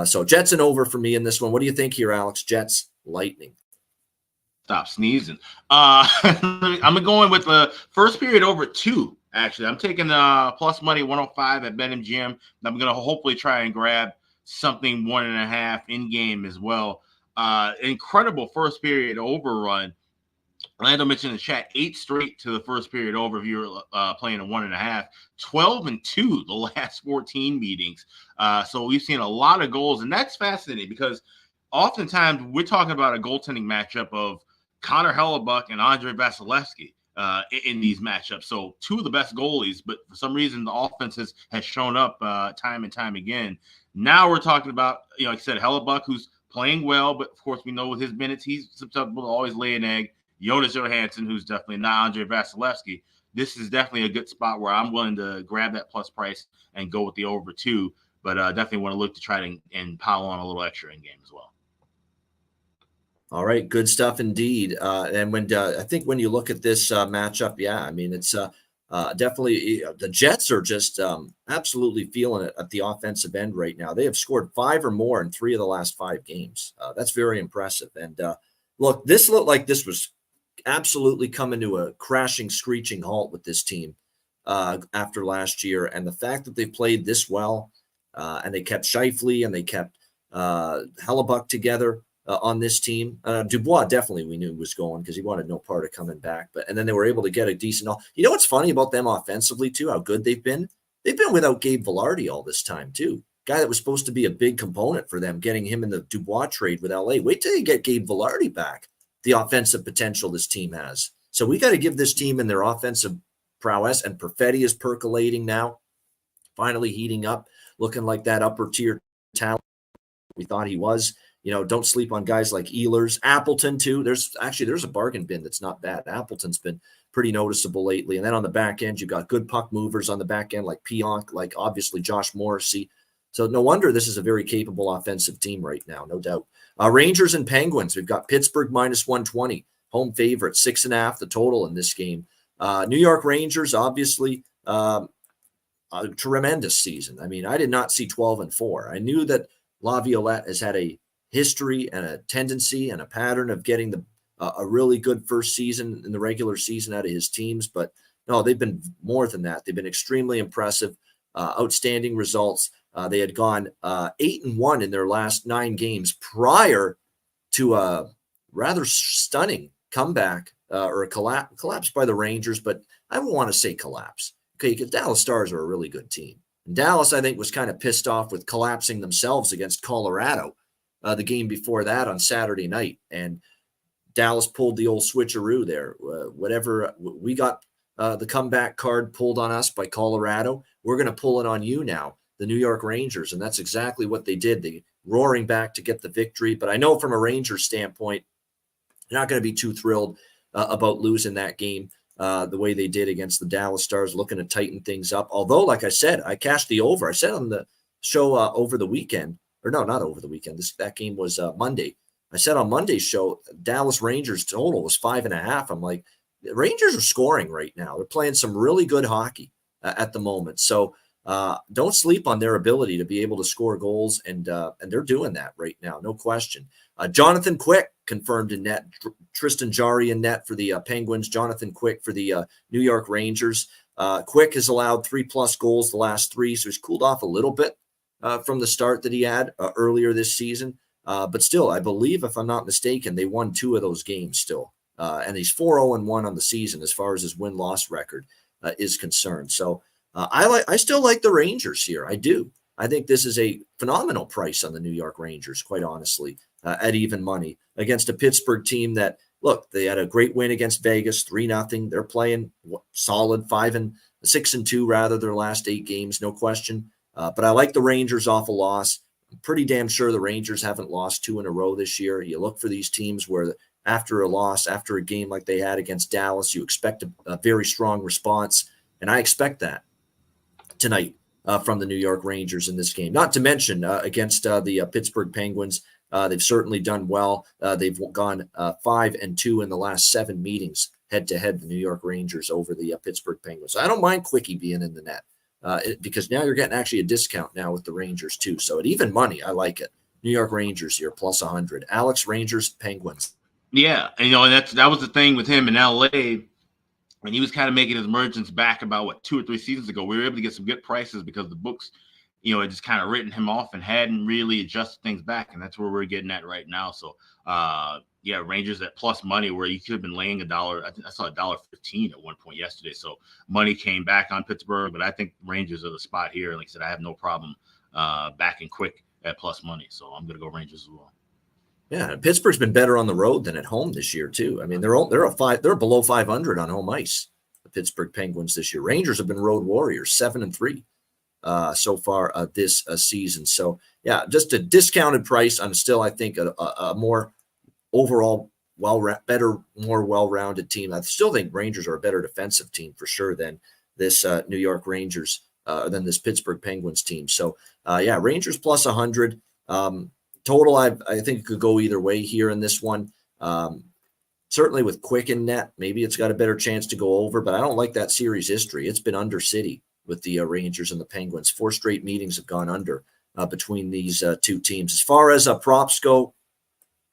So Jets and over for me in this one. What do you think here, Alex? Jets, Lightning. Stop sneezing. I'm going with the first period over 2. Actually, I'm taking plus money 105 at BetMGM. I'm going to hopefully try and grab something 1.5 in game as well. Incredible first period overrun. Orlando mentioned in the chat 8 straight to the first period over if you're playing a 1.5, 12-2 the last 14 meetings. So we've seen a lot of goals, and that's fascinating because oftentimes we're talking about a goaltending matchup of Connor Hellebuck and Andre Vasilevsky in these matchups. So 2 of the best goalies, but for some reason the offense has shown up time and time again. Now we're talking about, like I said, Hellebuck, who's playing well, but of course we know with his minutes, he's susceptible to always lay an egg. Jonas Johansson, who's definitely not Andre Vasilevsky. This is definitely a good spot where I'm willing to grab that plus price and go with the over 2, but definitely want to look to try and pile on a little extra in game as well. All right, good stuff indeed. And when I think when you look at this matchup, yeah, I mean, it's definitely the Jets are just absolutely feeling it at the offensive end right now. They have scored 5 or more in 3 of the last 5 games. That's very impressive. And look, this looked like this was absolutely coming to a crashing, screeching halt with this team after last year. And the fact that they played this well and they kept Scheifele and they kept Hellebuck together on this team. Dubois definitely we knew was going because he wanted no part of coming back. And then they were able to get a decent. You know what's funny about them offensively too? How good they've been. They've been without Gabe Vilardi all this time too. Guy that was supposed to be a big component for them, getting him in the Dubois trade with LA. Wait till you get Gabe Vilardi back. The offensive potential this team has. So we got to give this team and their offensive prowess. And Perfetti is percolating now, finally heating up, looking like that upper tier talent we thought he was. Don't sleep on guys like Ehlers. Appleton, too. There's a bargain bin that's not bad. Appleton's been pretty noticeable lately. And then on the back end, you've got good puck movers on the back end like Pionk, like obviously Josh Morrissey. So no wonder this is a very capable offensive team right now, no doubt. Rangers and Penguins. We've got Pittsburgh minus 120, home favorite, 6.5 the total in this game. New York Rangers, obviously, a tremendous season. I mean, I did not see 12-4. I knew that Laviolette has had a history and a tendency and a pattern of getting a really good first season in the regular season out of his teams. But no, they've been more than that. They've been extremely impressive, outstanding results. They had gone 8-1 in their last 9 games prior to a rather stunning comeback or a collapse by the Rangers. But I don't want to say collapse. Okay, because Dallas Stars are a really good team. And Dallas, I think, was kind of pissed off with collapsing themselves against Colorado the game before that on Saturday night. And Dallas pulled the old switcheroo there. Whatever we got the comeback card pulled on us by Colorado, we're going to pull it on you now, the New York Rangers. And that's exactly what they did. They roaring back to get the victory. But I know from a Rangers standpoint, they're not going to be too thrilled about losing that game the way they did against the Dallas Stars, looking to tighten things up. Although, like I said, I cashed the over. I said on the show over the weekend, or no, not over the weekend. That game was Monday. I said on Monday's show, Dallas Rangers total was 5.5. I'm like, the Rangers are scoring right now. They're playing some really good hockey at the moment. So don't sleep on their ability to be able to score goals, and they're doing that right now, no question. Jonathan Quick confirmed in net. Tristan Jarry in net for the Penguins. Jonathan Quick for the New York Rangers. Quick has allowed 3+ goals the last 3, so he's cooled off a little bit from the start that he had earlier this season. But still, I believe, if I'm not mistaken, they won 2 of those games still. And he's 4-0-1 on the season as far as his win-loss record is concerned. So I still like the Rangers here. I do. I think this is a phenomenal price on the New York Rangers, quite honestly. at even money against a Pittsburgh team that, look, they had a great win against Vegas, 3-0. They're playing solid 6-2 rather their last 8 games, no question. But I like the Rangers off a loss. I'm pretty damn sure the Rangers haven't lost 2 in a row this year. You look for these teams where after a loss, after a game like they had against Dallas, you expect a very strong response. And I expect that tonight from the New York Rangers in this game. Not to mention against the Pittsburgh Penguins, they've certainly done well. They've gone 5-2 in the last 7 meetings head-to-head, the New York Rangers over the Pittsburgh Penguins. I don't mind Quickie being in the net. Because now you're getting actually a discount now with the Rangers too. So at even money, I like it. New York Rangers here, plus 100. Alex, Rangers, Penguins. Yeah, and that was the thing with him in LA, and he was kind of making his emergence back about 2 or 3 seasons ago. We were able to get some good prices because the books, had just kind of written him off and hadn't really adjusted things back, and that's where we're getting at right now. So, Rangers at plus money where you could have been laying $1. I think I saw $1.15 at one point yesterday. So money came back on Pittsburgh, but I think Rangers are the spot here. Like I said, I have no problem backing quick at plus money. So I'm going to go Rangers as well. Yeah, Pittsburgh's been better on the road than at home this year too. I mean, they're below 500 on home ice. The Pittsburgh Penguins this year. Rangers have been road warriors, 7-3 so far this season. So yeah, just a discounted price on still, I think, a more overall better, more well-rounded team. I still think Rangers are a better defensive team for sure than this New York Rangers, than this Pittsburgh Penguins team. So Rangers plus 100. Total, I think it could go either way here in this one. Certainly with Quick in net, maybe it's got a better chance to go over, but I don't like that series history. It's been under City with the Rangers and the Penguins. 4 straight meetings have gone under between these 2 teams. As far as props go,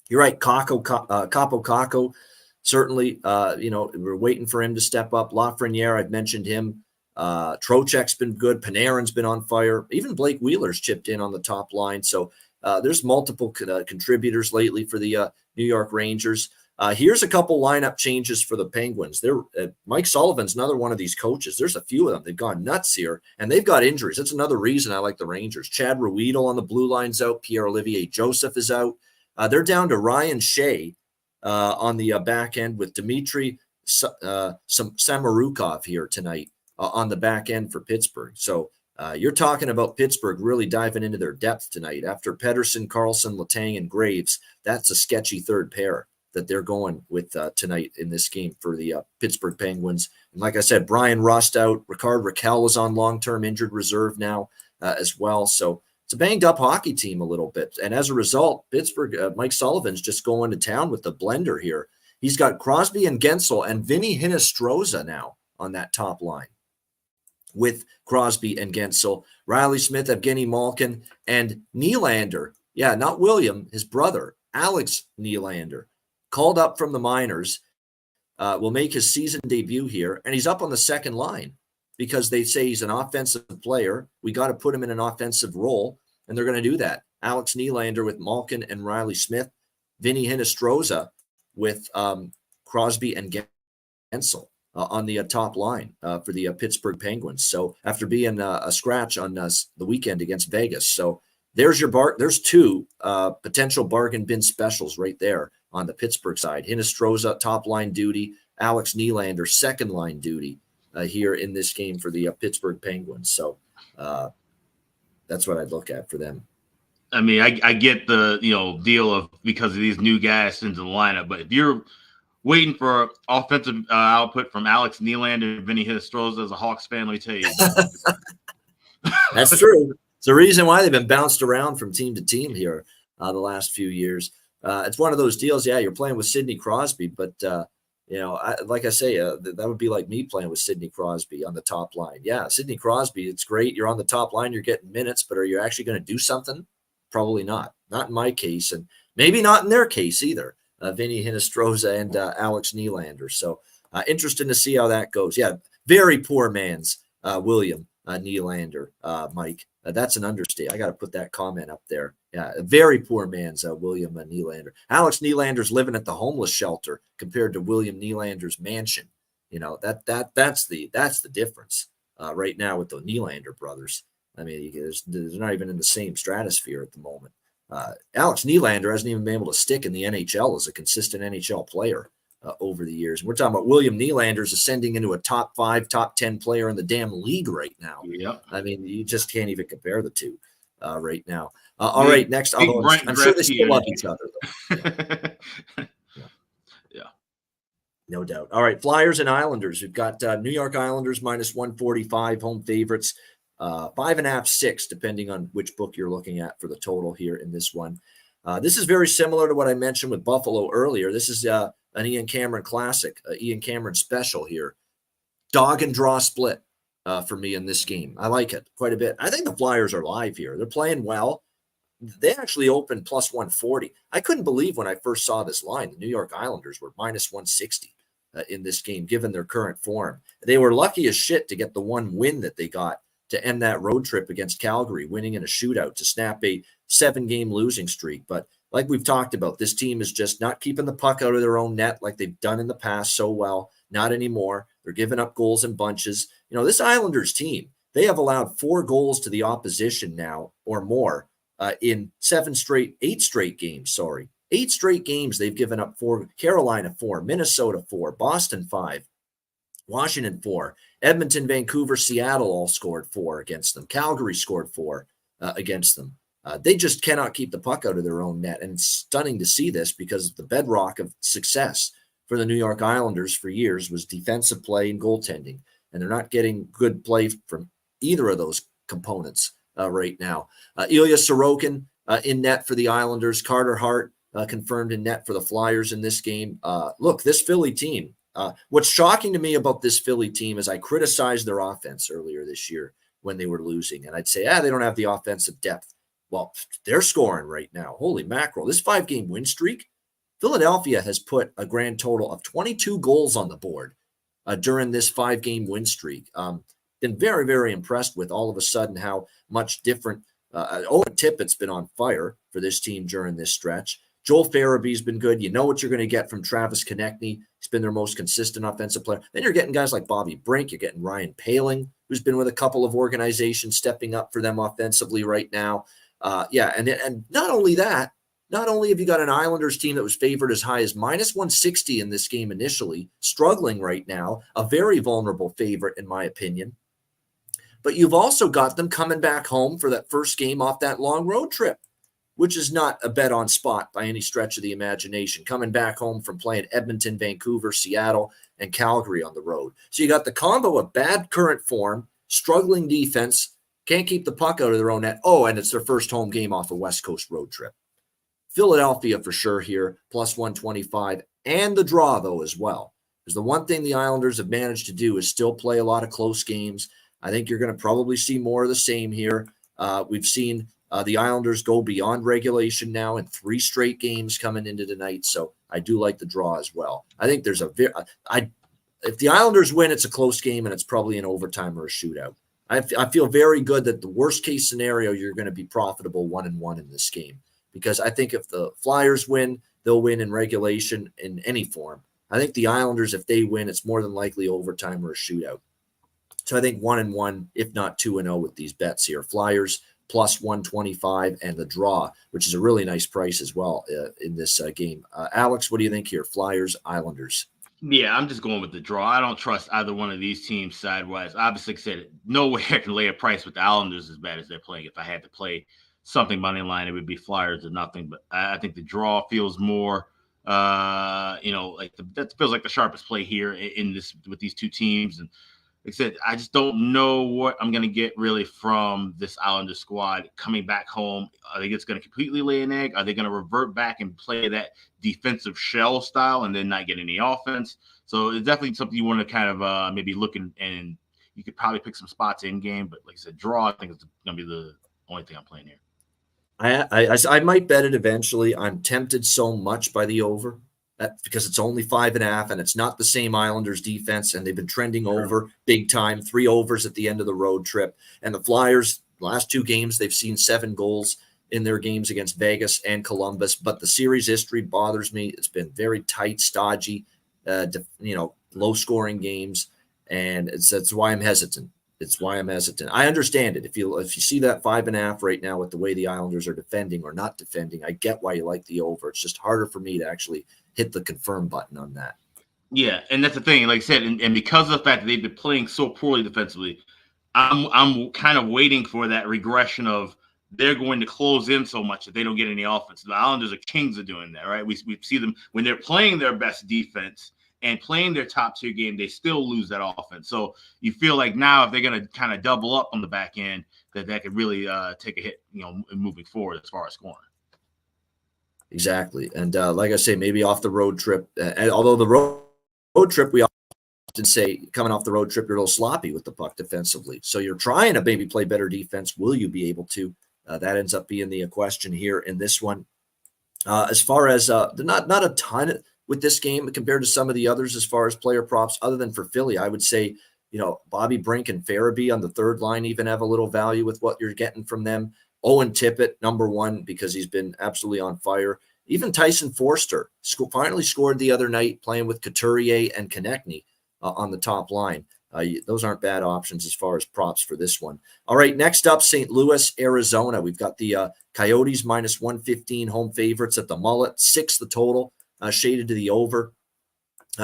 you're right, Capo Caco, certainly, we're waiting for him to step up. Lafreniere, I've mentioned him. Trocheck's been good. Panarin's been on fire. Even Blake Wheeler's chipped in on the top line. So there's multiple contributors lately for the New York Rangers. Here's a couple lineup changes for the Penguins. Mike Sullivan's another one of these coaches. There's a few of them. They've gone nuts here, and they've got injuries. That's another reason I like the Rangers. Chad Ruedel on the blue line's out. Pierre-Olivier Joseph is out. They're down to Ryan Shea on the back end with Dmitry Samorukov here tonight on the back end for Pittsburgh. So you're talking about Pittsburgh really diving into their depth tonight. After Pedersen, Carlson, Letang, and Graves, that's a sketchy third pair that they're going with tonight in this game for the Pittsburgh Penguins. And like I said, Brian Rust out. Ricard Raquel is on long-term injured reserve now as well. So it's a banged-up hockey team a little bit. And as a result, Pittsburgh, Mike Sullivan's just going to town with the blender here. He's got Crosby and Gensel and Vinny Hinostroza now on that top line with Crosby and Gensel, Riley Smith, Evgeny Malkin, and Nylander. Yeah, not William, his brother, Alex Nylander, called up from the minors, will make his season debut here, and he's up on the second line because they say he's an offensive player. We got to put him in an offensive role, and they're going to do that. Alex Nylander with Malkin and Riley Smith, Vinny Hinostroza with Crosby and Gensel on the top line for the Pittsburgh Penguins. So after being a scratch on the weekend against Vegas. So there's there's 2 potential bargain bin specials right there on the Pittsburgh side. Hinostroza, top line duty. Alex Nylander, second line duty here in this game for the Pittsburgh Penguins. So that's what I'd look at for them. I mean, I get the deal of because of these new guys into the lineup, but if you're waiting for offensive output from Alex Nylander and Vinny Hinostroza as a Hawks fan, let me tell you. That's true. It's the reason why they've been bounced around from team to team here the last few years. It's one of those deals. Yeah, you're playing with Sidney Crosby, but like I say, that would be like me playing with Sidney Crosby on the top line. Yeah, Sidney Crosby, it's great. You're on the top line, you're getting minutes, but are you actually going to do something? Probably not. Not in my case, and maybe not in their case either. Vinny Hinostroza and Alex Nylander. So interesting to see how that goes. Yeah, very poor man's William Nylander, Mike. That's an understatement. I got to put that comment up there. Yeah, a very poor man's William Nylander. Alex Nylander's living at the homeless shelter compared to William Nylander's mansion. That's the difference right now with the Nylander brothers. I mean, they're not even in the same stratosphere at the moment. Alex Nylander hasn't even been able to stick in the NHL as a consistent NHL player over the years. We're talking about William Nylander's ascending into a top 5, top 10 player in the damn league right now. Yep. I mean, you just can't even compare the two right now. All right, next. Although I'm sure they still love each other, though. Yeah. No doubt. All right, Flyers and Islanders. We've got New York Islanders minus 145, home favorites, 5.5, 6, depending on which book you're looking at for the total here in this one. This is very similar to what I mentioned with Buffalo earlier. This is an Ian Cameron classic, Ian Cameron special here. Dog and draw split for me in this game. I like it quite a bit. I think the Flyers are live here. They're playing well. They actually opened plus 140. I couldn't believe when I first saw this line, the New York Islanders were minus 160 in this game, given their current form. They were lucky as shit to get the one win that they got to end that road trip against Calgary, winning in a shootout to snap a 7-game losing streak. But like we've talked about, this team is just not keeping the puck out of their own net like they've done in the past so well. Not anymore. They're giving up goals in bunches. You know, this Islanders team, they have allowed 4 goals to the opposition now or more in 8 straight games, 8 straight games they've given up 4. Carolina 4, Minnesota 4, Boston 5, Washington 4, Edmonton, Vancouver, Seattle all scored 4 against them. Calgary scored 4 against them. They just cannot keep the puck out of their own net, and it's stunning to see this because the bedrock of success for the New York Islanders for years was defensive play and goaltending, and they're not getting good play from either of those components right now. Ilya Sorokin in net for the Islanders. Carter Hart confirmed in net for the Flyers in this game. Look, this Philly team, what's shocking to me about this Philly team is I criticized their offense earlier this year when they were losing, and I'd say, they don't have the offensive depth. Well, they're scoring right now. Holy mackerel. This 5-game win streak, Philadelphia has put a grand total of 22 goals on the board during this 5-game win streak. Been very, very impressed with all of a sudden how much different. Owen Tippett's been on fire for this team during this stretch. Joel Farabee's been good. You know what you're going to get from Travis Konechny. He's been their most consistent offensive player. Then you're getting guys like Bobby Brink. You're getting Ryan Poehling, who's been with a couple of organizations stepping up for them offensively right now. And not only that, not only have you got an Islanders team that was favored as high as minus 160 in this game initially, struggling right now, a very vulnerable favorite in my opinion, but you've also got them coming back home for that first game off that long road trip, which is not a bet on spot by any stretch of the imagination, coming back home from playing Edmonton, Vancouver, Seattle, and Calgary on the road. So you got the combo of bad current form, struggling defense, can't keep the puck out of their own net. Oh, and it's their first home game off a West Coast road trip. Philadelphia for sure here, plus 125, and the draw, though, as well. Because the one thing the Islanders have managed to do is still play a lot of close games. I think you're going to probably see more of the same here. We've seen the Islanders go beyond regulation now in 3 straight games coming into tonight, so I do like the draw as well. I think there's if the Islanders win, it's a close game, and it's probably an overtime or a shootout. I feel very good that the worst-case scenario, you're going to be profitable 1-1 in this game. Because I think if the Flyers win, they'll win in regulation in any form. I think the Islanders, if they win, it's more than likely overtime or a shootout. So I think 1-1, if not 2-0 with these bets here. Flyers plus 125 and the draw, which is a really nice price as well in this game. Alex, what do you think here? Flyers, Islanders. Yeah, I'm just going with the draw. I don't trust either one of these teams sidewise. Obviously, like I said, no way I can lay a price with the Islanders as bad as they're playing. If I had to play something money line, it would be Flyers or nothing. But I think the draw feels more, that feels like the sharpest play here in this with these two teams. And like I said, I just don't know what I'm going to get really from this Islanders squad coming back home. I think it's going to completely lay an egg. Are they going to revert back and play that defensive shell style and then not get any offense? So it's definitely something you want to kind of maybe look and you could probably pick some spots in game. But like I said, draw, I think it's going to be the only thing I'm playing here. I might bet it eventually. I'm tempted so much by the over because it's only 5.5 and it's not the same Islanders defense, and they've been trending over big time. 3 overs at the end of the road trip. And the Flyers, last 2 games, they've seen 7 goals in their games against Vegas and Columbus. But the series history bothers me. It's been very tight, stodgy, low-scoring games, and that's why I'm hesitant It's why I'm hesitant. I understand it. If you see that 5.5 right now with the way the Islanders are defending or not defending, I get why you like the over. It's just harder for me to actually hit the confirm button on that. Yeah, and that's the thing. Like I said, and because of the fact that they've been playing so poorly defensively, I'm kind of waiting for that regression of they're going to close in so much that they don't get any offense. The Islanders are kings of doing that, right? We see them when they're playing their best defense and playing their top tier game, they still lose that offense. So you feel like now if they're going to kind of double up on the back end, that could really take a hit, moving forward as far as scoring. Exactly. And like I say, maybe off the road trip, and although the road trip, we often say coming off the road trip, you're a little sloppy with the puck defensively. So you're trying to maybe play better defense. Will you be able to? That ends up being the question here in this one. As far as not a ton with this game compared to some of the others as far as player props, other than for Philly, I would say, Bobby Brink and Farabee on the third line even have a little value with what you're getting from them. Owen Tippett, number one, because he's been absolutely on fire. Even Tyson Forster finally scored the other night playing with Couturier and Konechny on the top line. Those aren't bad options as far as props for this one. All right, next up, St. Louis, Arizona. We've got the Coyotes minus 115 home favorites at the mullet, 6 the total, shaded to the over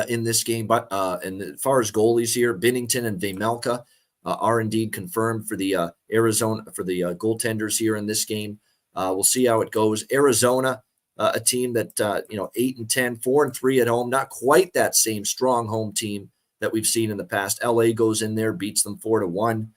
in this game. But and as far as goalies here, Binnington and Vejmelka are indeed confirmed for the Arizona, for the goaltenders here in this game. We'll see how it goes. Arizona, a team that 8-10, 4-3 at home, not quite that same strong home team that we've seen in the past. LA goes in there, beats them 4-1,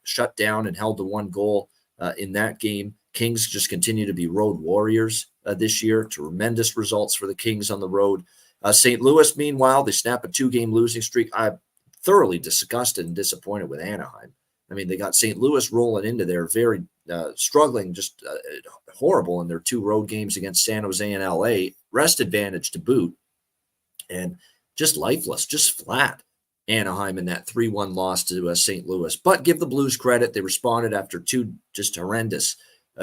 shut down and held to 1 goal in that game. Kings just continue to be road warriors this year. Tremendous results for the Kings on the road. St. Louis, meanwhile, they snap a 2-game losing streak. I'm thoroughly disgusted and disappointed with Anaheim. I mean, they got St. Louis rolling into their very struggling, just horrible in their 2 road games against San Jose and LA. Rest advantage to boot. And just lifeless, just flat. Anaheim in that 3-1 loss to St. Louis. But give the Blues credit. They responded after 2 just horrendous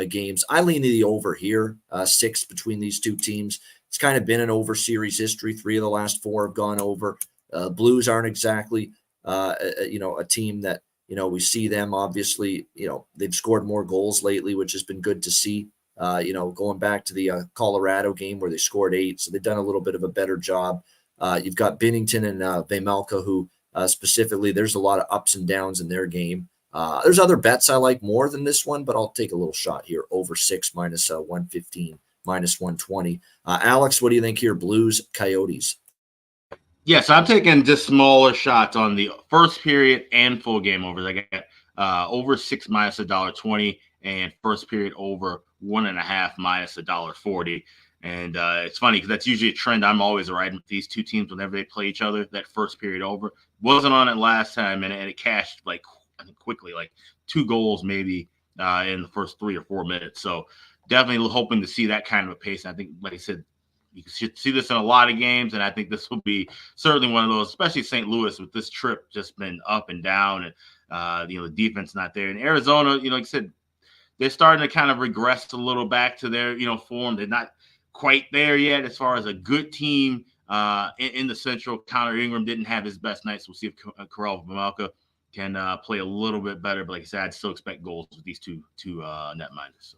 games. I lean to the over here, 6 between these 2 teams. It's kind of been an over series history. 3 of the last 4 have gone over. Blues aren't exactly, a team that, we see them obviously, they've scored more goals lately, which has been good to see, going back to the Colorado game where they scored 8. So they've done a little bit of a better job. You've got Binnington and Vejmelka, who specifically, there's a lot of ups and downs in their game. There's other bets I like more than this one, but I'll take a little shot here. Over 6 minus 115, minus 120. Alex, what do you think here? Blues, Coyotes. Yes, I'm taking just smaller shots on the first period and full game overs. I got over 6 minus $1.20 and first period over 1.5 minus $1.40. And it's funny because that's usually a trend I'm always riding with these 2 teams whenever they play each other. That first period over wasn't on it last time, and it cashed like quickly, like 2 goals maybe in the first 3 or 4 minutes. So definitely hoping to see that kind of a pace. And I think, like I said, you should see this in a lot of games, and I think this will be certainly one of those, especially St. Louis with this trip just been up and down, and the defense not there. And Arizona, like I said, they're starting to kind of regress a little back to their form. They're not quite there yet as far as a good team in the Central. Connor Ingram didn't have his best night, so we'll see if Karel Vejmelka can play a little bit better. But like I said, I'd still expect goals with these two net minders. So.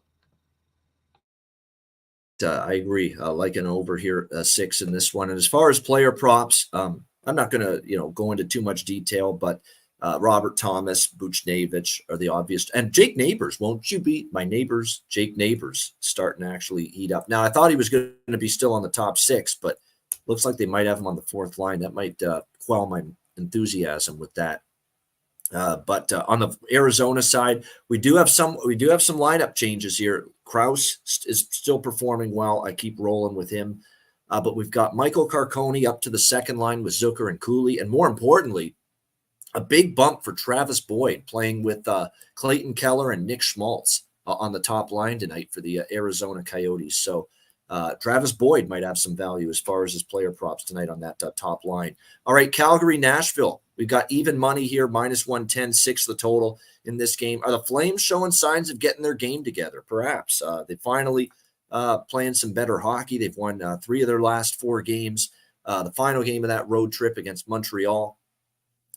I agree. Like an over here, 6 in this one. And as far as player props, I'm not going to go into too much detail, but Robert Thomas, Buchnevich are the obvious. And Jake Neighbors, won't you beat my neighbors? Jake Neighbors starting to actually heat up. Now, I thought he was going to be still on the top 6, but looks like they might have him on the 4th line. That might quell my enthusiasm with that. But on the Arizona side, we do have some lineup changes here. Krause is still performing well. I keep rolling with him. But we've got Michael Carcone up to the 2nd line with Zucker and Cooley. And more importantly, a big bump for Travis Boyd playing with Clayton Keller and Nick Schmaltz on the top line tonight for the Arizona Coyotes. So Travis Boyd might have some value as far as his player props tonight on that top line. All right, Calgary, Nashville. We've got even money here, minus 110, 6 the total in this game. Are the Flames showing signs of getting their game together? Perhaps. They finally playing some better hockey. They've won 3 of their last 4 games. The final game of that road trip against Montreal,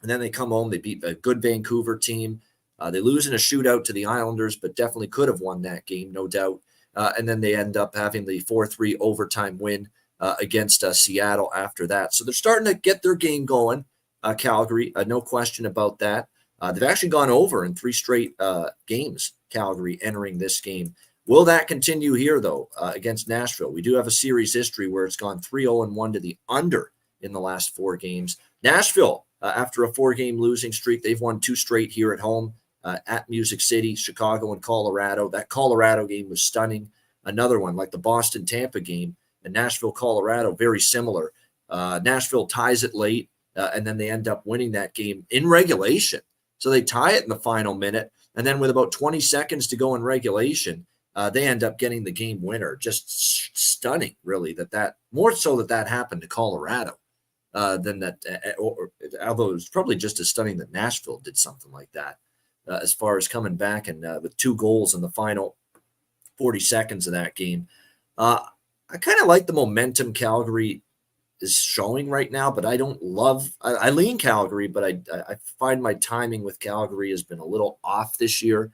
And then they come home, they beat a good Vancouver team. They lose in a shootout to the Islanders, but definitely could have won that game, no doubt. And then they end up having the 4-3 overtime win against Seattle after that. So they're starting to get their game going, Calgary, no question about that. They've actually gone over in 3 straight games, Calgary, entering this game. Will that continue here, though, against Nashville? We do have a series history where it's gone 3-0-1 to the under in the last 4 games. Nashville, after a 4-game losing streak, they've won 2 straight here at home at Music City, Chicago, and Colorado. That Colorado game was stunning. Another one, like the Boston-Tampa game, and Nashville-Colorado, very similar. Nashville ties it late, and then they end up winning that game in regulation. So they tie it in the final minute, and then with about 20 seconds to go in regulation, they end up getting the game winner. Just stunning, really, that more so that happened to Colorado than that, although it was probably just as stunning that Nashville did something like that as far as coming back and with 2 goals in the final 40 seconds of that game. I kind of like the momentum Calgary is showing right now, but I don't love – I lean Calgary, but I find my timing with Calgary has been a little off this year.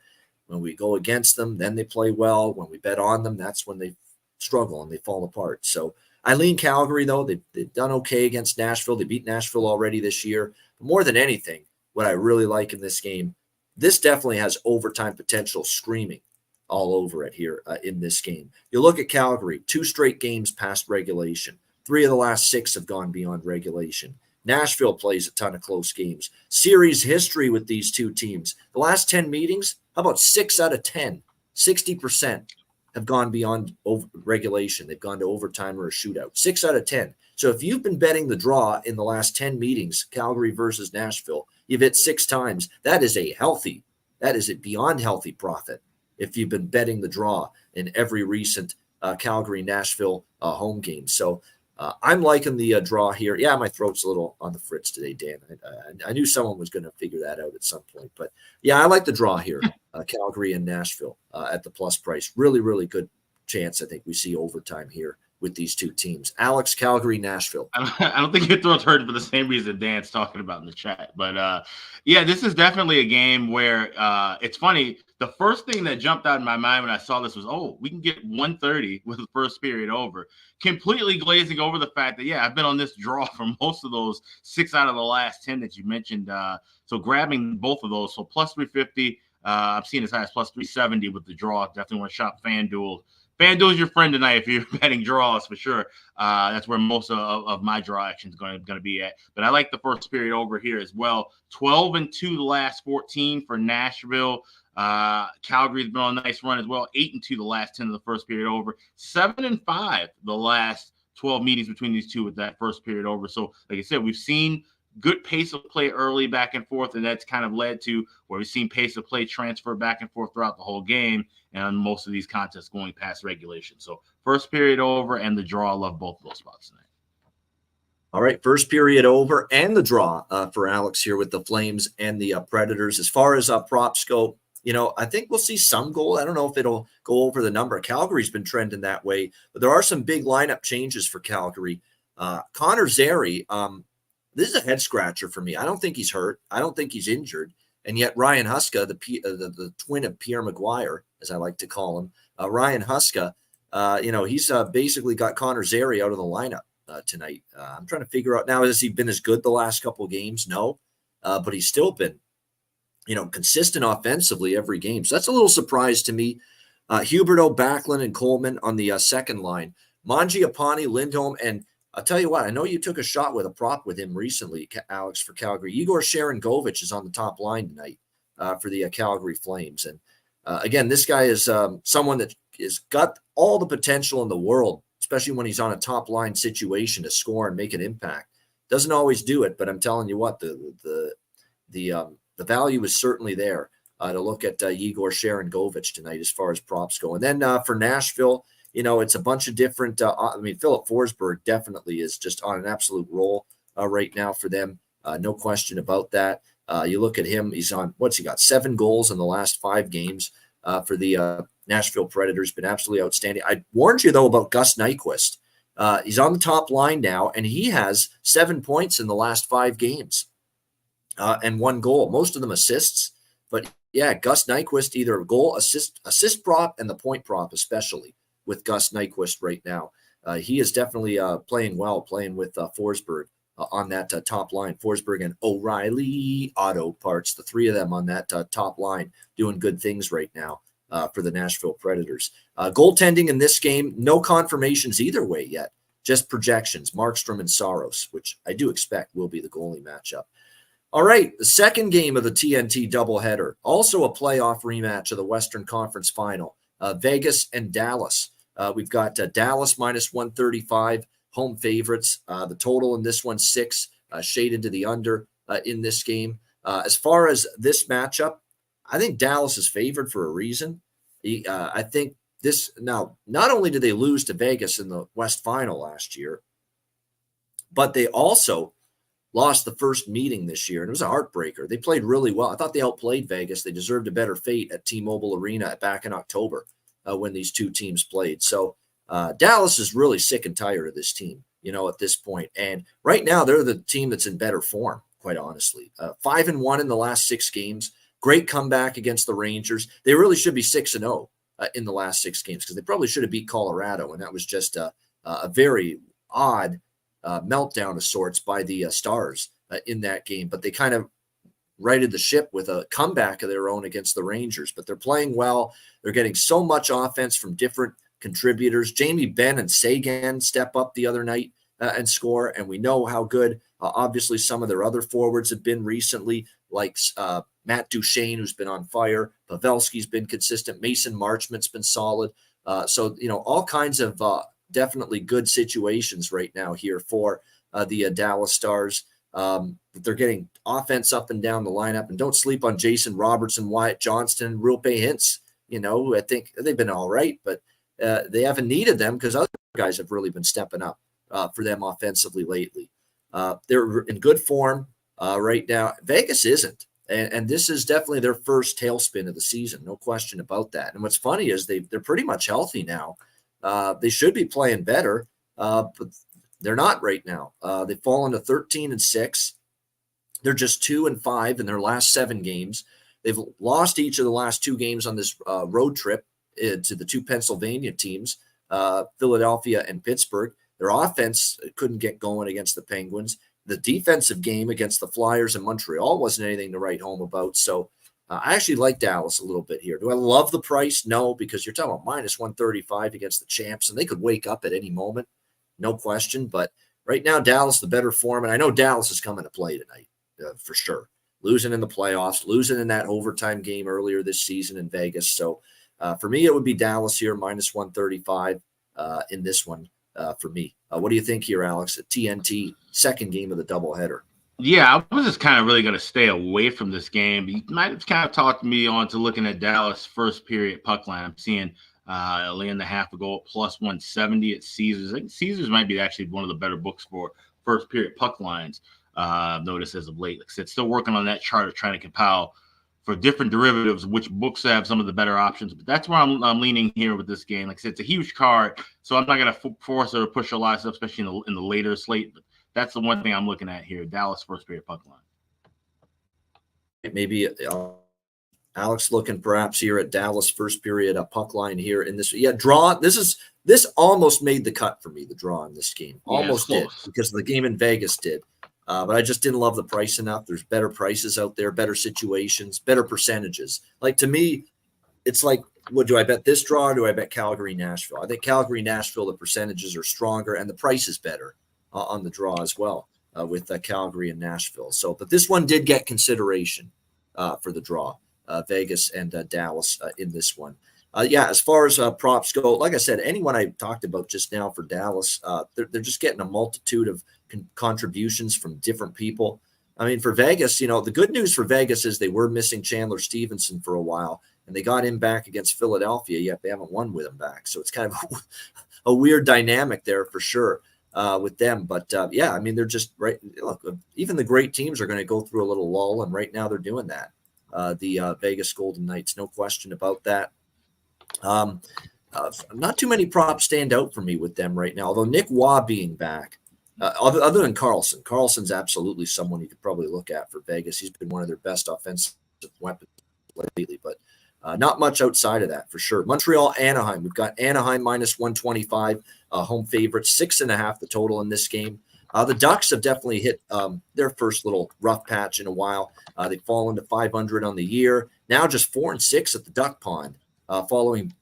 When we go against them, then they play well. When we bet on them, that's when they struggle and they fall apart. So I lean Calgary, though. They've done okay against Nashville. They beat Nashville already this year. But more than anything, what I really like in this game, this definitely has overtime potential screaming all over it here in this game. You look at Calgary, 2 straight games past regulation. 3 of the last 6 have gone beyond regulation. Nashville plays a ton of close games. Series history with these 2 teams. The last 10 meetings, how about 6 out of 10, 60% have gone beyond regulation. They've gone to overtime or a shootout. 6 out of 10. So if you've been betting the draw in the last 10 meetings, Calgary versus Nashville, you've hit 6 times. That is a beyond healthy profit if you've been betting the draw in every recent Calgary-Nashville home game. So I'm liking the draw here. Yeah, my throat's a little on the fritz today, Dan. I knew someone was going to figure that out at some point. But, yeah, I like the draw here, Calgary and Nashville at the plus price. Really, really good chance I think we see overtime here with these 2 teams. Alex, Calgary, Nashville. I don't think your throat's hurt for the same reason Dan's talking about in the chat. But, yeah, this is definitely a game where it's funny. The first thing that jumped out in my mind when I saw this was, we can get 130 with the first period over. Completely glazing over the fact that, yeah, I've been on this draw for most of those 6 out of the last 10 that you mentioned. So grabbing both of those. So plus 350, I've seen as high as plus 370 with the draw. Definitely want to shop FanDuel. FanDuel's your friend tonight if you're betting draws for sure. That's where most of my draw action is going to be at. But I like the first period over here as well. 12-2 the last 14 for Nashville. Calgary's been on a nice run as well. 8-2 the last 10 of the first period over. 7-5 the last 12 meetings between these 2 with that first period over. So, like I said, we've seen good pace of play early back and forth, and that's kind of led to where we've seen pace of play transfer back and forth throughout the whole game and most of these contests going past regulation. So first period over and the draw. I love both of those spots tonight. All right, first period over and the draw for Alex here with the Flames and the Predators. As far as props go, I think we'll see some goal. I don't know if it'll go over the number. Calgary's been trending that way, but there are some big lineup changes for Calgary. Connor Zary, this is a head scratcher for me. I don't think he's hurt. I don't think he's injured. And yet Ryan Huska, the twin of Pierre Maguire, as I like to call him, Ryan Huska, he's basically got Connor Zary out of the lineup tonight. I'm trying to figure out now, has he been as good the last couple of games? No, but he's still been, consistent offensively every game. So that's a little surprise to me. Huberdeau, Backlund, and Coleman on the second line. Mangiapane, Lindholm, and I'll tell you what, I know you took a shot with a prop with him recently, Alex, for Calgary. Igor Sharangovich is on the top line tonight for the Calgary Flames. And again, this guy is someone that has got all the potential in the world, especially when he's on a top line situation to score and make an impact. Doesn't always do it, but I'm telling you what, the value is certainly there to look at Igor Sharangovich tonight as far as props go. And then for Nashville, it's a bunch of different Philip Forsberg definitely is just on an absolute roll right now for them. No question about that. You look at him, he's on, what's he got? 7 goals in the last 5 games for the Nashville Predators. Been absolutely outstanding. I warned you, though, about Gus Nyquist. He's on the top line now, and he has 7 points in the last 5 games. and 1 goal. Most of them assists. But yeah, Gus Nyquist, either goal, assist prop, and the point prop, especially with Gus Nyquist right now. He is definitely playing well, playing with Forsberg on that top line. Forsberg and O'Reilly Auto Parts, the 3 of them on that top line, doing good things right now for the Nashville Predators. Goaltending in this game, no confirmations either way yet, just projections. Markstrom and Saros, which I do expect will be the goalie matchup. All right, the second game of the TNT doubleheader, also a playoff rematch of the Western Conference Final, Vegas and Dallas. We've got Dallas minus 135, home favorites. The total in this one, 6, shaded to the under in this game. As far as this matchup, I think Dallas is favored for a reason. I think this, now, not only did they lose to Vegas in the West Final last year, but they also lost the first meeting this year, and it was a heartbreaker. They played really well. I thought they outplayed Vegas. They deserved a better fate at T-Mobile Arena back in October when these two teams played. So Dallas is really sick and tired of this team, at this point. And right now, they're the team that's in better form, quite honestly. 5-1 in the last 6 games. Great comeback against the Rangers. They really should be 6-0 in the last 6 games because they probably should have beat Colorado, and that was just a very odd meltdown of sorts by the Stars in that game. But they kind of righted the ship with a comeback of their own against the Rangers. But they're playing well. They're getting so much offense from different contributors. Jamie Benn and Sagan step up the other night and score, and we know how good obviously some of their other forwards have been recently, like Matt Duchene, who's been on fire. Pavelski's been consistent. Mason Marchment's been solid. So all kinds of definitely good situations right now here for the Dallas Stars. They're getting offense up and down the lineup, and don't sleep on Jason Robertson, Wyatt Johnston, Roope Hintz. I think they've been all right, but they haven't needed them because other guys have really been stepping up for them offensively lately. They're in good form right now. Vegas isn't, and this is definitely their first tailspin of the season, no question about that. And what's funny is they're pretty much healthy now. They should be playing better, but they're not right now. They've fallen to 13-6. They're just 2-5 in their last 7 games. They've lost each of the last 2 games on this road trip to the 2 Pennsylvania teams, Philadelphia and Pittsburgh. Their offense couldn't get going against the Penguins. The defensive game against the Flyers and Montreal wasn't anything to write home about. So I actually like Dallas a little bit here. Do I love the price? No, because you're talking about minus 135 against the champs, and they could wake up at any moment, no question. But right now, Dallas, the better form, and I know Dallas is coming to play tonight for sure. Losing in the playoffs, losing in that overtime game earlier this season in Vegas. So for me, it would be Dallas here, minus 135 in this one for me. What do you think here, Alex, at TNT, second game of the doubleheader? Yeah, I was just kind of really going to stay away from this game. You might have kind of talked me on to looking at Dallas first period puck line. I'm seeing laying the half a goal plus 170 at Caesars. I think Caesars might be actually one of the better books for first period puck lines. I've noticed as of late. Like I said, still working on that chart of trying to compile for different derivatives, which books have some of the better options. But that's where I'm leaning here with this game. Like I said, it's a huge card, so I'm not going to force her to push a lot of stuff, especially in the later slate. But that's the one thing I'm looking at here, Dallas first period puck line. Maybe Alex looking perhaps here at Dallas first period puck line here in this. Yeah, draw. This almost made the cut for me, the draw in this game. Almost did, because the game in Vegas did. But I just didn't love the price enough. There's better prices out there, better situations, better percentages. Like, to me, it's like, what do I bet this draw or do I bet Calgary, Nashville? I think Calgary, Nashville, the percentages are stronger and the price is better on the draw as well with Calgary and Nashville. So, but this one did get consideration for the draw, Vegas and Dallas in this one. As far as props go, like I said, anyone I talked about just now for Dallas, they're just getting a multitude of contributions from different people. I mean, for Vegas, the good news for Vegas is they were missing Chandler Stevenson for a while, and they got him back against Philadelphia, yet they haven't won with him back. So it's kind of a weird dynamic there for sure with them. But I mean, they're just right. Look, even the great teams are going to go through a little lull, and right now they're doing that. The Vegas Golden Knights, no question about that. Not too many props stand out for me with them right now, although Nick Waugh being back other than Carlson. Carlson's absolutely someone you could probably look at for Vegas. He's been one of their best offensive weapons lately, but not much outside of that for sure. Montreal, Anaheim. We've got Anaheim minus 125, home favorite, 6.5 the total in this game. The Ducks have definitely hit their first little rough patch in a while. They've fallen to 500 on the year. Now just 4-6 at the Duck Pond, following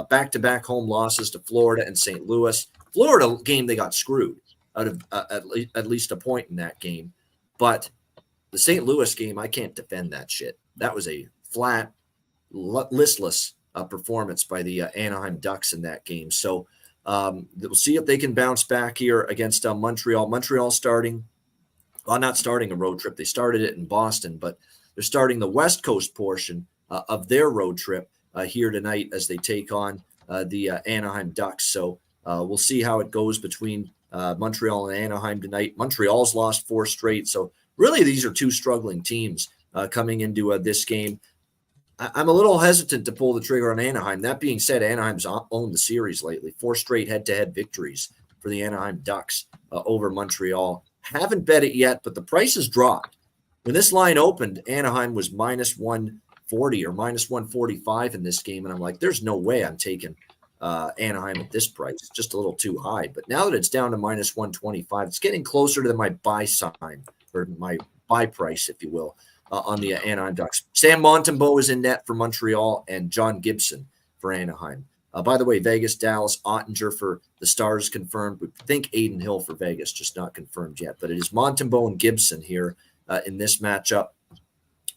back-to-back home losses to Florida and St. Louis. Florida game, they got screwed out of at least a point in that game. But the St. Louis game, I can't defend that shit. That was a flat, listless performance by the Anaheim Ducks in that game. So we'll see if they can bounce back here against Montreal. Montreal starting, well, not starting a road trip. They started it in Boston, but they're starting the West Coast portion of their road trip here tonight as they take on the Anaheim Ducks. So we'll see how it goes between Montreal and Anaheim tonight. Montreal's lost 4 straight. So really, these are two struggling teams coming into this game. I'm a little hesitant to pull the trigger on Anaheim. That being said, Anaheim's owned the series lately. 4 straight head-to-head victories for the Anaheim Ducks over Montreal. Haven't bet it yet, but the price has dropped. When this line opened, Anaheim was minus 140 or minus 145 in this game, and I'm like, there's no way I'm taking Anaheim at this price. It's just a little too high. But now that it's down to minus 125, it's getting closer to my buy sign, or my buy price, if you will, on the Anaheim Ducks. Sam Montembeault is in net for Montreal, and John Gibson for Anaheim. By the way, Vegas, Dallas, Ottinger for the Stars confirmed. We think Aiden Hill for Vegas, just not confirmed yet. But it is Montembeault and Gibson here in this matchup.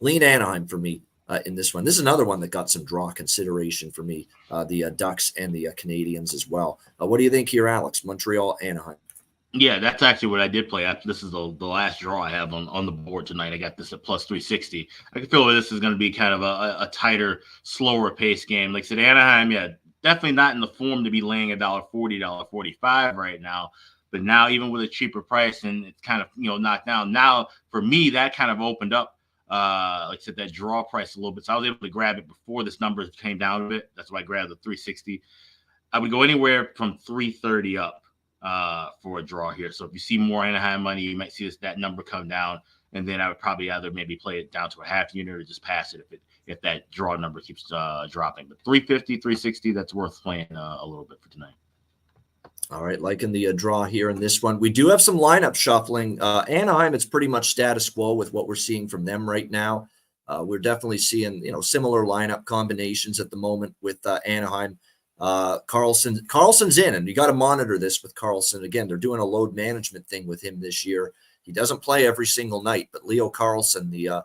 Lean Anaheim for me in this one. This is another one that got some draw consideration for me, the Ducks and the Canadiens as well. What do you think here, Alex? Montreal, Anaheim. Yeah, that's actually what I did play. This is the last draw I have on the board tonight. I got this at plus 360. I can feel this is going to be kind of a tighter, slower pace game. Like I said, Anaheim, yeah, definitely not in the form to be laying $1.40, $1.45 right now. But now, even with a cheaper price, and it's kind of knocked down. Now, for me, that kind of opened up, like I said, that draw price a little bit. So I was able to grab it before this number came down a bit. That's why I grabbed the 360. I would go anywhere from 330 up for a draw here. So if you see more Anaheim money, you might see that number come down, and then I would probably either maybe play it down to a half unit or just pass it if that draw number keeps dropping. But 350, 360, that's worth playing a little bit for tonight. All right, liking the draw here in this one. We do have some lineup shuffling. Anaheim, it's pretty much status quo with what we're seeing from them right now. We're definitely seeing similar lineup combinations at the moment with Anaheim. Carlson's in, and you got to monitor this with Carlson. Again, they're doing a load management thing with him this year. He doesn't play every single night, but Leo Carlson, the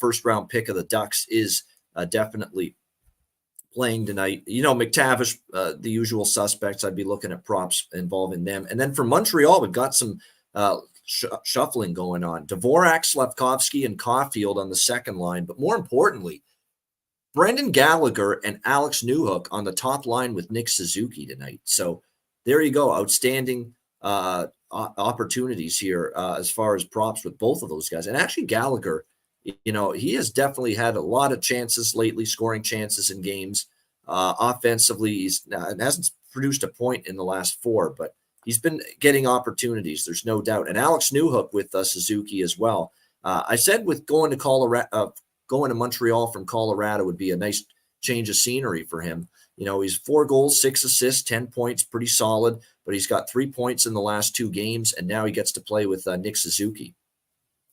first round pick of the Ducks, is definitely playing tonight. McTavish, the usual suspects. I'd be looking at props involving them. And then for Montreal, we've got some shuffling going on. Dvorak, Slavkovsky, and Caulfield on the second line. But more importantly, Brendan Gallagher and Alex Newhook on the top line with Nick Suzuki tonight. So there you go. Outstanding opportunities here as far as props with both of those guys. And actually Gallagher, he has definitely had a lot of chances lately, scoring chances in games. Offensively, he hasn't produced a point in the last 4, but he's been getting opportunities. There's no doubt. And Alex Newhook with Suzuki as well. I said with going to Montreal from Colorado would be a nice change of scenery for him. He's 4 goals, 6 assists, 10 points, pretty solid, but he's got 3 points in the last 2 games, and now he gets to play with Nick Suzuki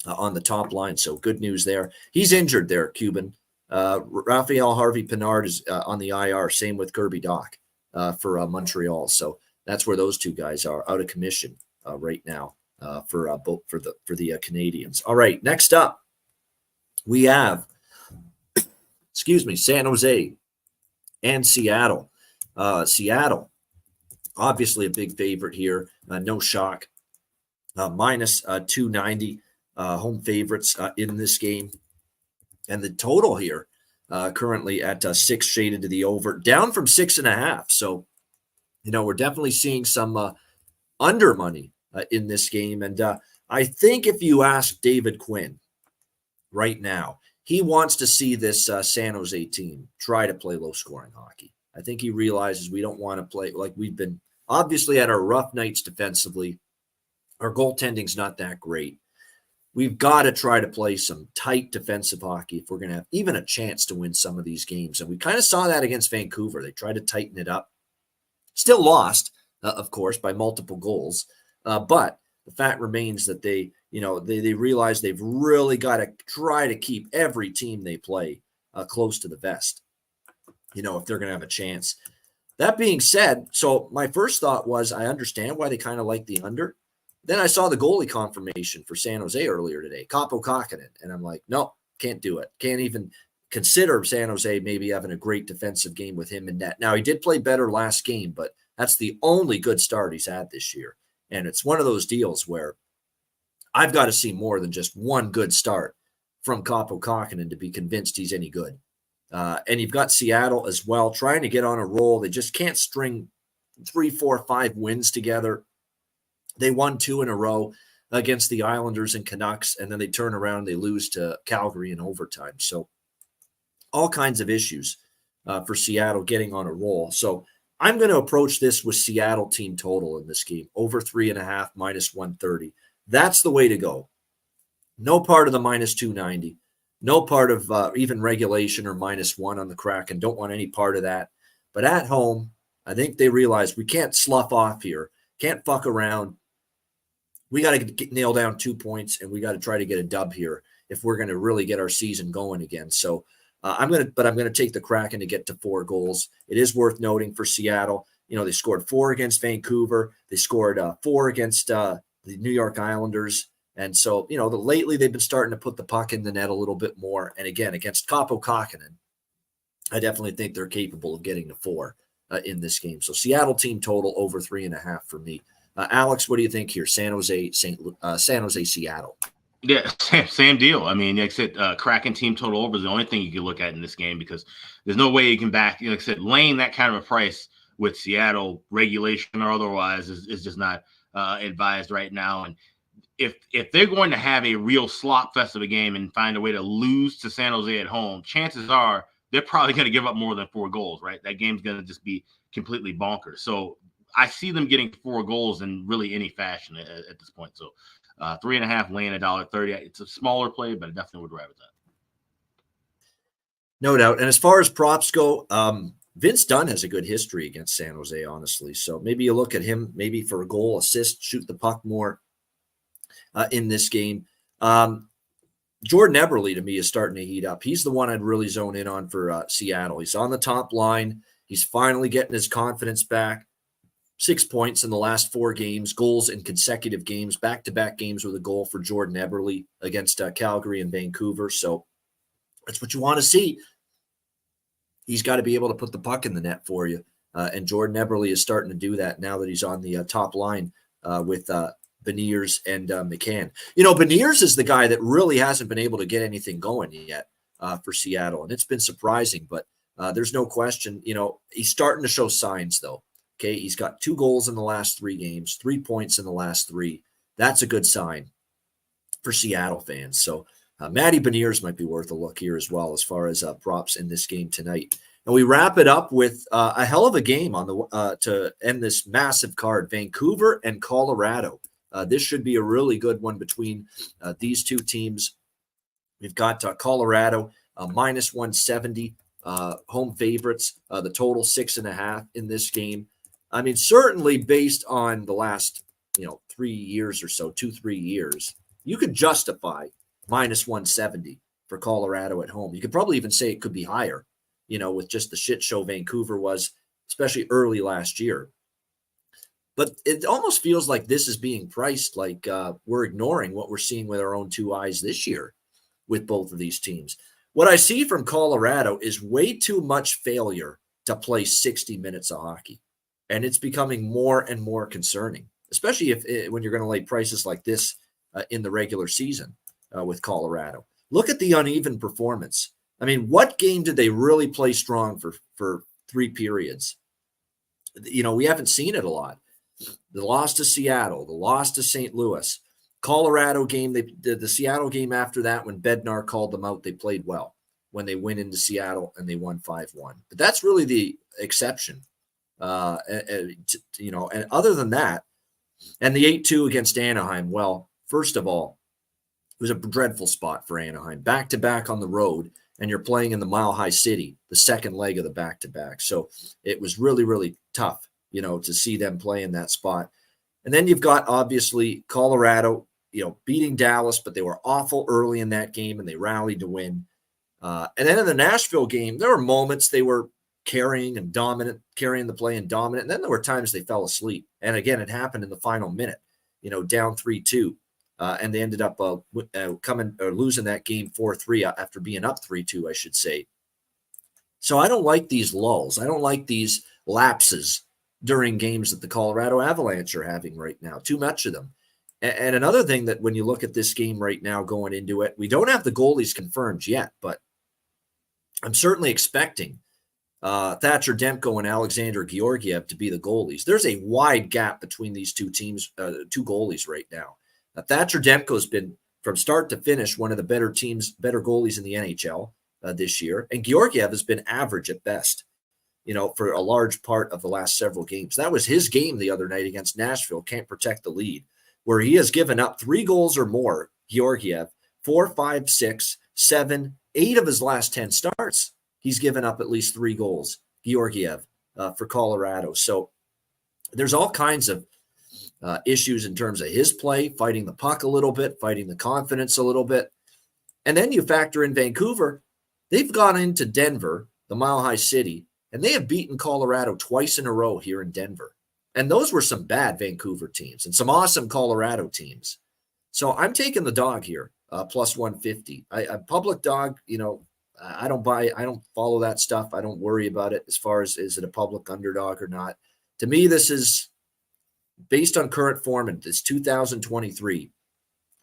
on the top line. So good news there. He's injured there, Cuban. Raphael Harvey-Pinard is on the IR. Same with Kirby Dach for Montreal. So that's where those 2 guys are out of commission right now for the Canadiens. All right, next up, we have, San Jose and Seattle. Seattle, obviously a big favorite here. No shock. Minus 290 home favorites in this game. And the total here currently at 6 shaded to the over, down from 6.5. So, we're definitely seeing some under money in this game. And I think if you ask David Quinn right now, he wants to see this San Jose team try to play low-scoring hockey. I think he realizes we don't want to play like we've been obviously at our rough nights defensively. Our goaltending's not that great. We've got to try to play some tight defensive hockey if we're going to have even a chance to win some of these games. And we kind of saw that against Vancouver. They tried to tighten it up. Still lost, of course, by multiple goals. But the fact remains that they realize they've really got to try to keep every team they play close to the vest, if they're going to have a chance. That being said, so my first thought was I understand why they kind of like the under. Then I saw the goalie confirmation for San Jose earlier today, Kaapo Kähkönen, and I'm like, no, can't do it. Can't even consider San Jose maybe having a great defensive game with him in net. Now, he did play better last game, but that's the only good start he's had this year. And it's one of those deals where I've got to see more than just one good start from Kaapo Kähkönen to be convinced he's any good. And you've got Seattle as well, trying to get on a roll. They just can't string 3, 4, 5 wins together. They won 2 in a row against the Islanders and Canucks, and then they turn around and they lose to Calgary in overtime. So all kinds of issues for Seattle getting on a roll. So I'm going to approach this with Seattle team total in this game, over 3.5, minus 130. That's the way to go. No part of the minus 290. No part of even regulation or -1 on the Kraken. Don't want any part of that. But at home, I think they realize we can't slough off here. Can't fuck around. We got to nail down 2 points, and we got to try to get a dub here if we're going to really get our season going again. So I'm going to take the Kraken to get to 4 goals. It is worth noting for Seattle. They scored 4 against Vancouver. They scored 4 against the New York Islanders. And so, lately they've been starting to put the puck in the net a little bit more. And again, against Kaapo Kähkönen, I definitely think they're capable of getting to 4 in this game. So Seattle team total over 3.5 for me. Alex, what do you think here? San Jose, Seattle. Yeah, same deal. I mean, like I said, Kraken team total over is the only thing you can look at in this game because there's no way you can back. Like I said, laying that kind of a price with Seattle, regulation or otherwise, is just not advised right now. And if they're going to have a real slop fest of a game and find a way to lose to San Jose at home, chances are they're probably going to give up more than 4 goals, right? That game's going to just be completely bonkers. So I see them getting 4 goals in really any fashion at this point. So 3.5 laying $1.30. It's a smaller play, but I definitely would ride with that. No doubt. And as far as props go, Vince Dunn has a good history against San Jose, honestly. So maybe you look at him maybe for a goal, assist, shoot the puck more in this game. Jordan Eberle, to me, is starting to heat up. He's the one I'd really zone in on for Seattle. He's on the top line. He's finally getting his confidence back. 6 points in the last 4 games, goals in consecutive games, back-to-back games with a goal for Jordan Eberle against Calgary and Vancouver. So that's what you want to see. He's got to be able to put the puck in the net for you. And Jordan Eberle is starting to do that now that he's on the top line with Beniers and McCann. Beniers is the guy that really hasn't been able to get anything going yet for Seattle. And it's been surprising, but there's no question, he's starting to show signs though. Okay. He's got 2 goals in the last 3 games, 3 points in the last 3. That's a good sign for Seattle fans. So Matty Beniers might be worth a look here as well, as far as props in this game tonight. And we wrap it up with a hell of a game on the to end this massive card, Vancouver and Colorado. This should be a really good one between these 2 teams. We've got Colorado minus 170 home favorites. The total 6.5 in this game. I mean, certainly based on the last 3 years or so, 2-3 years, you could justify minus 170 for Colorado at home. You could probably even say it could be higher, with just the shit show Vancouver was, especially early last year. But it almost feels like this is being priced like we're ignoring what we're seeing with our own 2 eyes this year with both of these teams. What I see from Colorado is way too much failure to play 60 minutes of hockey. And it's becoming more and more concerning, especially when you're going to lay prices like this in the regular season with Colorado. Look at the uneven performance. I mean, what game did they really play strong for 3 periods? We haven't seen it a lot. The loss to Seattle, the loss to St. Louis, Colorado game, the Seattle game after that, when Bednar called them out, they played well when they went into Seattle and they won 5-1. But that's really the exception. And other than that, And the 8-2 against Anaheim, well, first of all, it was a dreadful spot for Anaheim. Back-to-back on the road, and you're playing in the Mile High City, the second leg of the back-to-back. So it was really, really tough, to see them play in that spot. And then you've got, obviously, Colorado, beating Dallas, but they were awful early in that game, and they rallied to win. And then in the Nashville game, there were moments they were carrying the play and dominant. And then there were times they fell asleep. And again, it happened in the final minute, down 3-2. And they ended up losing that game 4-3 after being up 3-2, I should say. So I don't like these lulls. I don't like these lapses during games that the Colorado Avalanche are having right now. Too much of them. And another thing that when you look at this game right now going into it, we don't have the goalies confirmed yet, but I'm certainly expecting Thatcher Demko and Alexander Georgiev to be the goalies. There's a wide gap between these two teams, two goalies right now. Thatcher Demko has been, from start to finish, one of the better goalies in the NHL this year. And Georgiev has been average at best, for a large part of the last several games. That was his game the other night against Nashville, can't protect the lead, where he has given up 3 goals or more, Georgiev, 4, 5, 6, 7, 8 of his last 10 starts. He's given up at least 3 goals, Georgiev, for Colorado. So there's all kinds of issues in terms of his play, fighting the puck a little bit, fighting the confidence a little bit. And then you factor in Vancouver. They've gone into Denver, the Mile High City, and they have beaten Colorado twice in a row here in Denver. And those were some bad Vancouver teams and some awesome Colorado teams. So I'm taking the dog here, plus 150. A public dog, I don't follow that stuff. I don't worry about it as far as, is it a public underdog or not? To me, this is based on current form in this 2023,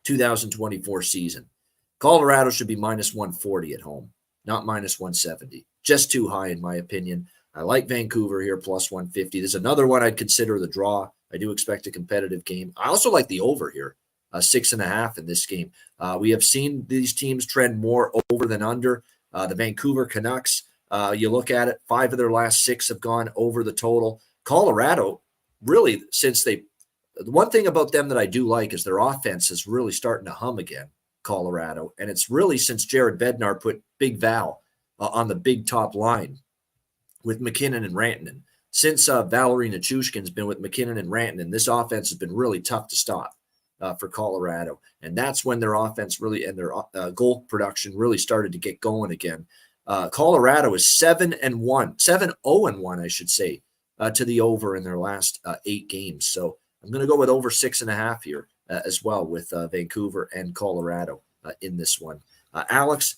2024 season. Colorado should be minus 140 at home, not minus 170. Just too high, in my opinion. I like Vancouver here, plus 150. There's another one I'd consider the draw. I do expect a competitive game. I also like the over here, 6.5 in this game. We have seen these teams trend more over than under. The Vancouver Canucks, you look at it, 5 of their last 6 have gone over the total. Colorado, really, the one thing about them that I do like is their offense is really starting to hum again, Colorado. And it's really since Jared Bednar put Big Val on the big top line with McKinnon and Rantanen. Since Valeri Nichushkin's been with McKinnon and Rantanen, this offense has been really tough to stop for Colorado. And that's when their offense really and their goal production really started to get going again. Colorado is 7-0-1, I should say, to the over in their last 8 games. So I'm going to go with over 6.5 here as well with Vancouver and Colorado in this one. Alex,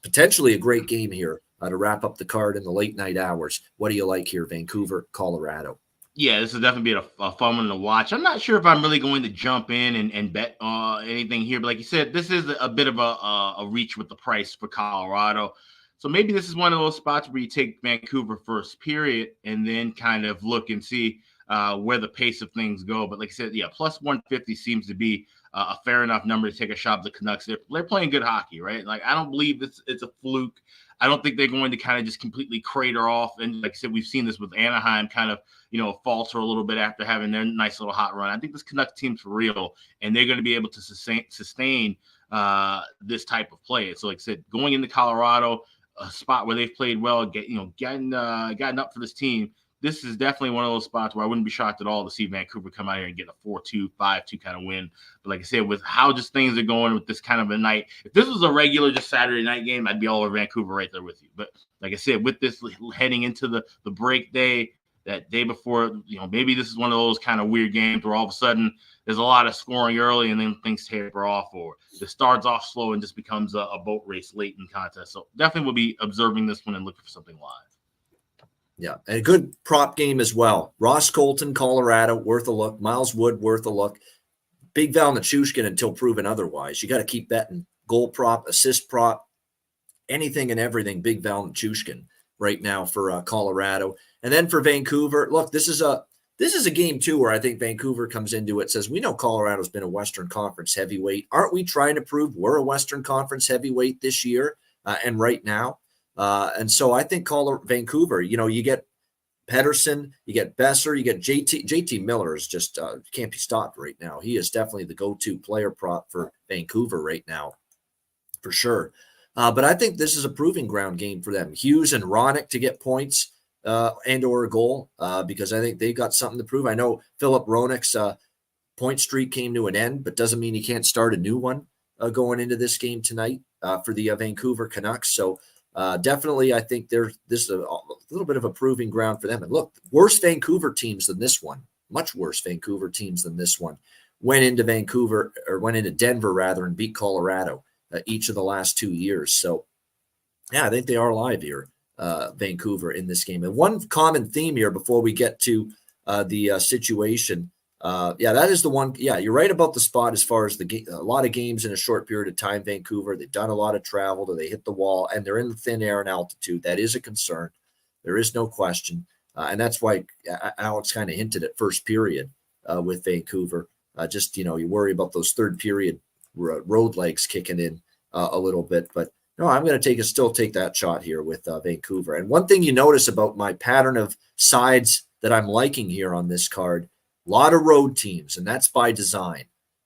potentially a great game here to wrap up the card in the late night hours. What do you like here, Vancouver, Colorado? Yeah, this will definitely be a fun one to watch. I'm not sure if I'm really going to jump in and bet anything here, but like you said, this is a bit of a reach with the price for Colorado. So maybe this is one of those spots where you take Vancouver first period and then kind of look and see where the pace of things go. But like I said, yeah, plus 150 seems to be a fair enough number to take a shot at the Canucks. They're playing good hockey, right? Like, I don't believe it's a fluke. I don't think they're going to kind of just completely crater off. And like I said, we've seen this with Anaheim kind of, falter a little bit after having their nice little hot run. I think this Canucks team's for real, and they're going to be able to sustain this type of play. So like I said, going into Colorado, a spot where they've played well, gotten up for this team. This is definitely one of those spots where I wouldn't be shocked at all to see Vancouver come out here and get a 4-2, 5-2 kind of win. But like I said, with how just things are going with this kind of a night, if this was a regular just Saturday night game, I'd be all over Vancouver right there with you. But like I said, with this heading into the break day, that day before, maybe this is one of those kind of weird games where all of a sudden there's a lot of scoring early and then things taper off, or it starts off slow and just becomes a boat race late in the contest. So definitely we'll be observing this one and looking for something live. Yeah, and a good prop game as well. Ross Colton, Colorado, worth a look. Miles Wood, worth a look. Big Val Nichushkin until proven otherwise. You got to keep betting. Goal prop, assist prop, anything and everything Big Val Nichushkin right now for Colorado. And then for Vancouver, look, this is a game too where I think Vancouver comes into it, says, we know Colorado's been a Western Conference heavyweight. Aren't we trying to prove we're a Western Conference heavyweight this year and right now? And so I think Vancouver, you get Pedersen, you get Besser, you get JT Miller is just can't be stopped right now. He is definitely the go-to player prop for Vancouver right now, for sure. But I think this is a proving ground game for them. Hughes and Ronick to get points and or a goal because I think they got something to prove. I know Philip Ronick's point streak came to an end, but doesn't mean he can't start a new one going into this game tonight for the Vancouver Canucks. So definitely, I think this is a little bit of a proving ground for them. And look, worse Vancouver teams than this one, much worse Vancouver teams than this one, went into Denver rather, and beat Colorado each of the last 2 years. So, yeah, I think they are alive here, Vancouver, in this game. And one common theme here before we get to the situation. That is the one. Yeah, you're right about the spot as far as a lot of games in a short period of time. Vancouver, they've done a lot of travel, they hit the wall, and they're in the thin air and altitude. That is a concern. There is no question, and that's why Alex kind of hinted at first period with Vancouver. You worry about those third period road legs kicking in a little bit, but no, I'm going to still take that shot here with Vancouver. And one thing you notice about my pattern of sides that I'm liking here on this card. A lot of road teams, and that's by design.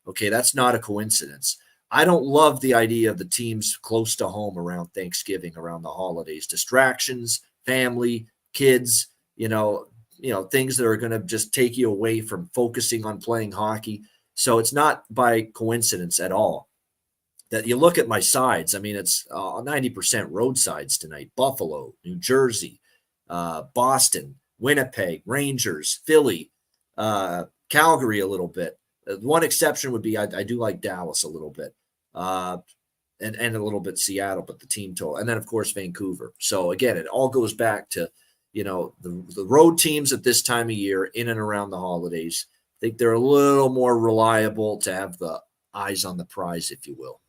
Okay, that's not a coincidence. I don't love the idea of the teams close to home around Thanksgiving, around the holidays. Distractions, family, kids, things that are going to just take you away from focusing on playing hockey. So it's not by coincidence at all that you look at my sides. I mean, it's 90% road sides tonight. Buffalo, New Jersey, Boston, Winnipeg, Rangers, Philly, Calgary a little bit. One exception would be I do like Dallas a little bit, and a little bit Seattle, but the team total, and then of course Vancouver. So again, it all goes back to the road teams at this time of year, in and around the holidays. I think they're a little more reliable to have the eyes on the prize, if you will.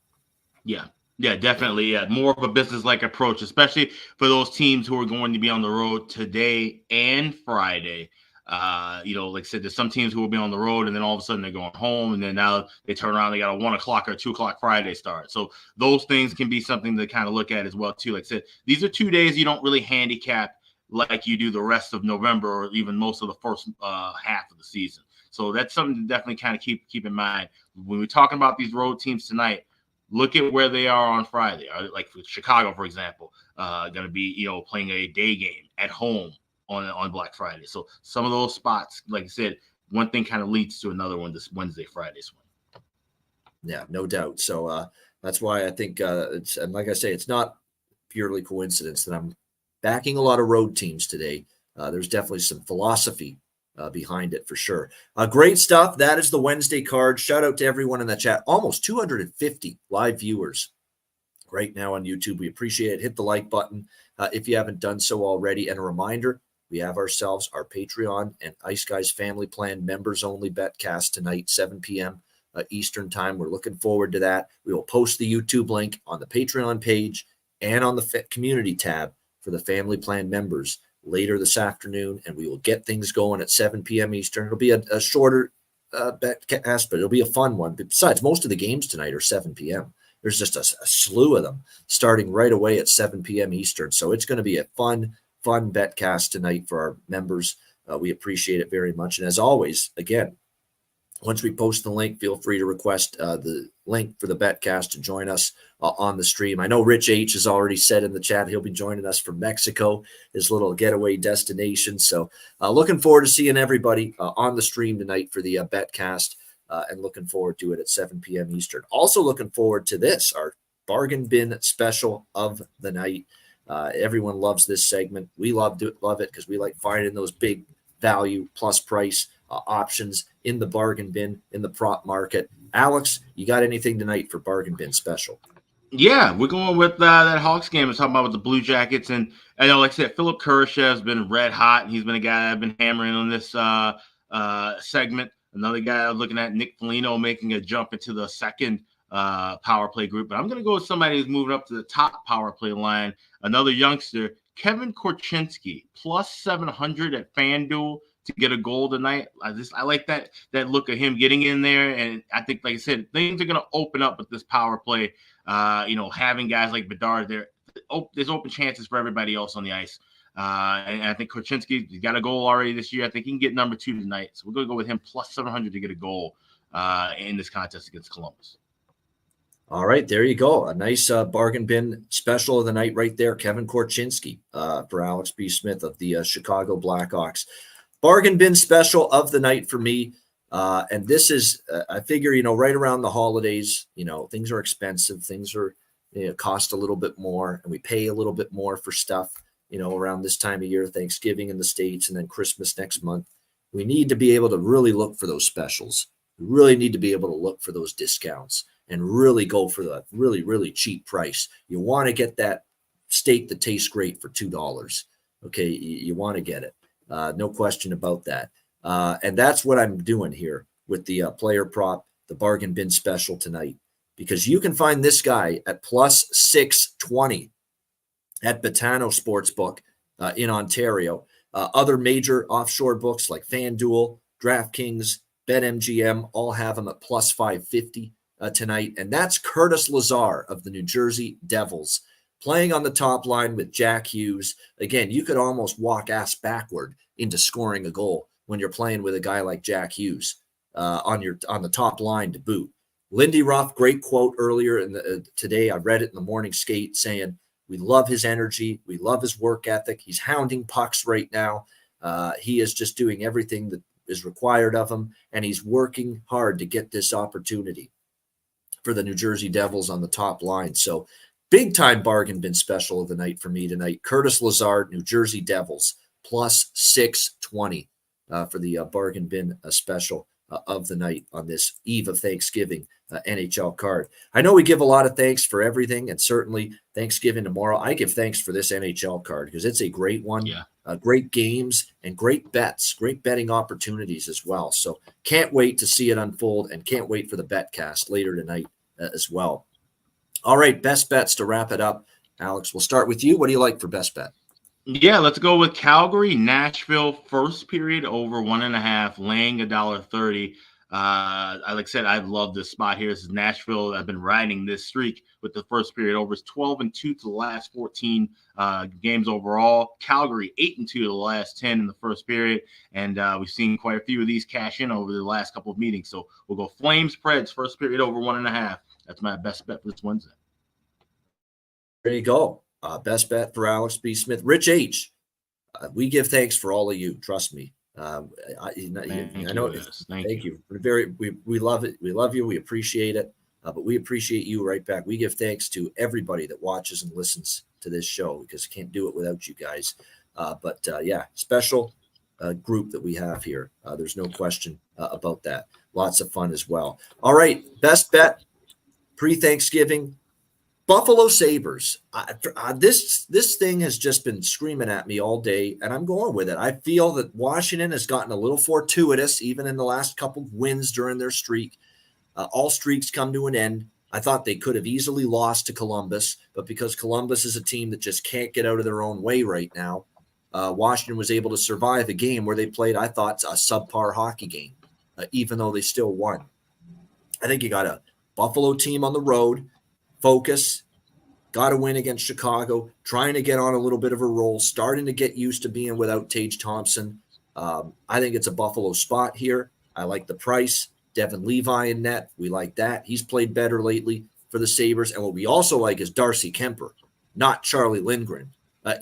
Yeah, definitely. Yeah, more of a business-like approach, especially for those teams who are going to be on the road today and Friday. Like I said, there's some teams who will be on the road and then all of a sudden they're going home, and then now they turn around, they got a 1 o'clock or 2 o'clock Friday start. So those things can be something to kind of look at as well too. Like I said, these are 2 days you don't really handicap like you do the rest of November or even most of the first half of the season. So that's something to definitely kind of keep in mind when we're talking about these road teams tonight. Look at where they are on Friday. Like for Chicago, for example, going to be playing a day game at home on Black Friday. So some of those spots, like I said, one thing kind of leads to another one this Wednesday, Friday swing. Yeah, no doubt. So that's why I think and like I say, it's not purely coincidence that I'm backing a lot of road teams today. There's definitely some philosophy behind it for sure. Great stuff. That is the Wednesday card. Shout out to everyone in the chat. Almost 250 live viewers right now on YouTube. We appreciate it. Hit the like button if you haven't done so already. And a reminder, we have ourselves our Patreon and Ice Guys Family Plan members only betcast tonight, 7 p.m. Eastern time. We're looking forward to that. We will post the YouTube link on the Patreon page and on the community tab for the Family Plan members later this afternoon, and we will get things going at 7 p.m. Eastern. It'll be a shorter betcast, but it'll be a fun one. But besides, most of the games tonight are 7 p.m. There's just a slew of them starting right away at 7 p.m. Eastern. So it's going to be a fun betcast tonight for our members. We appreciate it very much. And as always, again, once we post the link, feel free to request the link for the betcast to join us on the stream. I know Rich H has already said in the chat he'll be joining us from Mexico, his little getaway destination. So looking forward to seeing everybody on the stream tonight for the betcast, and looking forward to it at 7 p.m. Eastern. Also looking forward to this, our bargain bin special of the night. Everyone loves this segment. We love it because we like finding those big value plus price options in the bargain bin in the prop market. Alex, you got anything tonight for bargain bin special? Yeah, we're going with that Hawks game. We're talking about with the Blue Jackets, and I know, like I said, Philip Kurashev's been red hot. He's been a guy I've been hammering on this segment. Another guy I was looking at, Nick Foligno, making a jump into the second power play group. But I'm going to go with somebody who's moving up to the top power play line. Another youngster, Kevin Korchinski, plus 700 at FanDuel to get a goal tonight. I like that look of him getting in there. And I think, like I said, things are going to open up with this power play. Having guys like Bedard there, there's open chances for everybody else on the ice. And I think Korchinski, he's got a goal already this year. I think he can get number 2 tonight. So we're going to go with him plus 700 to get a goal in this contest against Columbus. All right, there you go. A nice bargain bin special of the night right there. Kevin Korchinski for Alex B. Smith of the Chicago Blackhawks. Bargain bin special of the night for me. And this is, I figure, right around the holidays, things are expensive. Things are cost a little bit more, and we pay a little bit more for stuff, around this time of year, Thanksgiving in the States, and then Christmas next month. We need to be able to really look for those specials. We really need to be able to look for those discounts and really go for the really, really cheap price. You want to get that steak that tastes great for $2. Okay, you want to get it. No question about that. And that's what I'm doing here with the player prop, the bargain bin special tonight, because you can find this guy at plus 620 at Betano Sportsbook in Ontario. Other major offshore books like FanDuel, DraftKings, BetMGM all have him at plus 550 tonight. And that's Curtis Lazar of the New Jersey Devils playing on the top line with Jack Hughes. Again, you could almost walk ass backward into scoring a goal when you're playing with a guy like Jack Hughes on the top line to boot. Lindy Ruff, great quote earlier today. I read it in the morning skate saying, we love his energy. We love his work ethic. He's hounding pucks right now. He is just doing everything that is required of him, and he's working hard to get this opportunity for the New Jersey Devils on the top line. So big time bargain bin special of the night for me tonight. Curtis Lazar, New Jersey Devils, plus 620 for the bargain bin special of the night on this eve of Thanksgiving NHL card. I know we give a lot of thanks for everything, and certainly Thanksgiving tomorrow. I give thanks for this NHL card because it's a great one. Yeah. Great games and great bets, great betting opportunities as well. So can't wait to see it unfold, and can't wait for the betcast later tonight as well. All right, best bets to wrap it up. Alex, we'll start with you. What do you like for best bet? Yeah, let's go with Calgary, Nashville, first period over 1.5, laying $1.30. Like I said, I love this spot here. This is Nashville. I've been riding this streak with the first period overs, 12-2 to the last 14 games overall. Calgary 8-2 to the last 10 in the first period, and we've seen quite a few of these cash in over the last couple of meetings. So we'll go Flames, Preds, first period over 1.5. That's my best bet for this Wednesday. There you go. Best bet for Alex B. Smith. Rich H. We give thanks for all of you. Trust me. I know. Thank you. We love it. We love you. We appreciate it. But we appreciate you right back. We give thanks to everybody that watches and listens to this show because I can't do it without you guys. Yeah, special group that we have here. There's no question about that. Lots of fun as well. All right, best bet pre-Thanksgiving. Buffalo Sabres. This thing has just been screaming at me all day, and I'm going with it. I feel that Washington has gotten a little fortuitous, even in the last couple of wins during their streak. All streaks come to an end. I thought they could have easily lost to Columbus, but because Columbus is a team that just can't get out of their own way right now, Washington was able to survive a game where they played, I thought, a subpar hockey game, even though they still won. I think you got a Buffalo team on the road. Focus, got to win against Chicago, trying to get on a little bit of a roll, starting to get used to being without Tage Thompson. I think it's a Buffalo spot here. I like the price. Devin Levi in net. We like that. He's played better lately for the Sabres. And what we also like is Darcy Kemper, not Charlie Lindgren,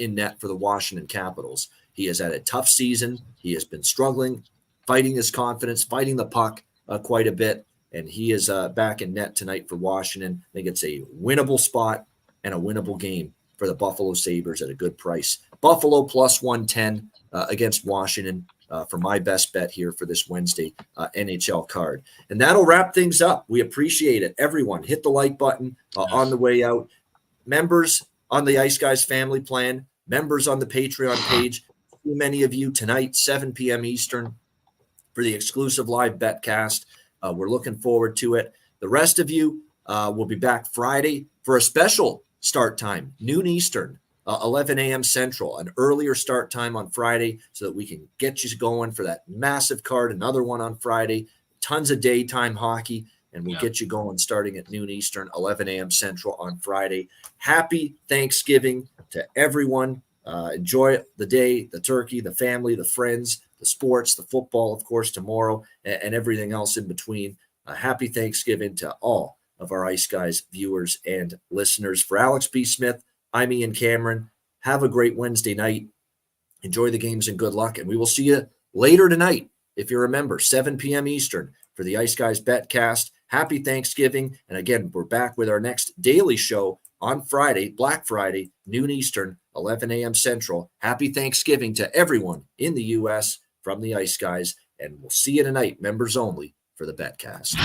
in net for the Washington Capitals. He has had a tough season. He has been struggling, fighting his confidence, fighting the puck quite a bit. And he is back in net tonight for Washington. I think it's a winnable spot and a winnable game for the Buffalo Sabres at a good price. Buffalo plus 110 against Washington for my best bet here for this Wednesday NHL card. And that'll wrap things up. We appreciate it. Everyone, hit the like button on the way out. Members on the Ice Guys family plan, members on the Patreon page. Many of you tonight, 7 p.m. Eastern, for the exclusive live betcast. We're looking forward to it. The rest of you will be back Friday for a special start time, noon Eastern, 11 a.m. Central, an earlier start time on Friday so that we can get you going for that massive card, another one on Friday, tons of daytime hockey, and we'll get you going starting at noon Eastern, 11 a.m. Central on Friday. Happy Thanksgiving to everyone. Enjoy the day, the turkey, the family, the friends, the sports, the football, of course, tomorrow, and everything else in between. Happy Thanksgiving to all of our Ice Guys viewers and listeners. For Alex B. Smith, I'm Ian Cameron. Have a great Wednesday night. Enjoy the games and good luck. And we will see you later tonight, if you remember, 7 p.m. Eastern for the Ice Guys Betcast. Happy Thanksgiving. And again, we're back with our next daily show on Friday, Black Friday, noon Eastern, 11 a.m. Central. Happy Thanksgiving to everyone in the U.S. from the Ice Guys. And we'll see you tonight, members only, for the Betcast.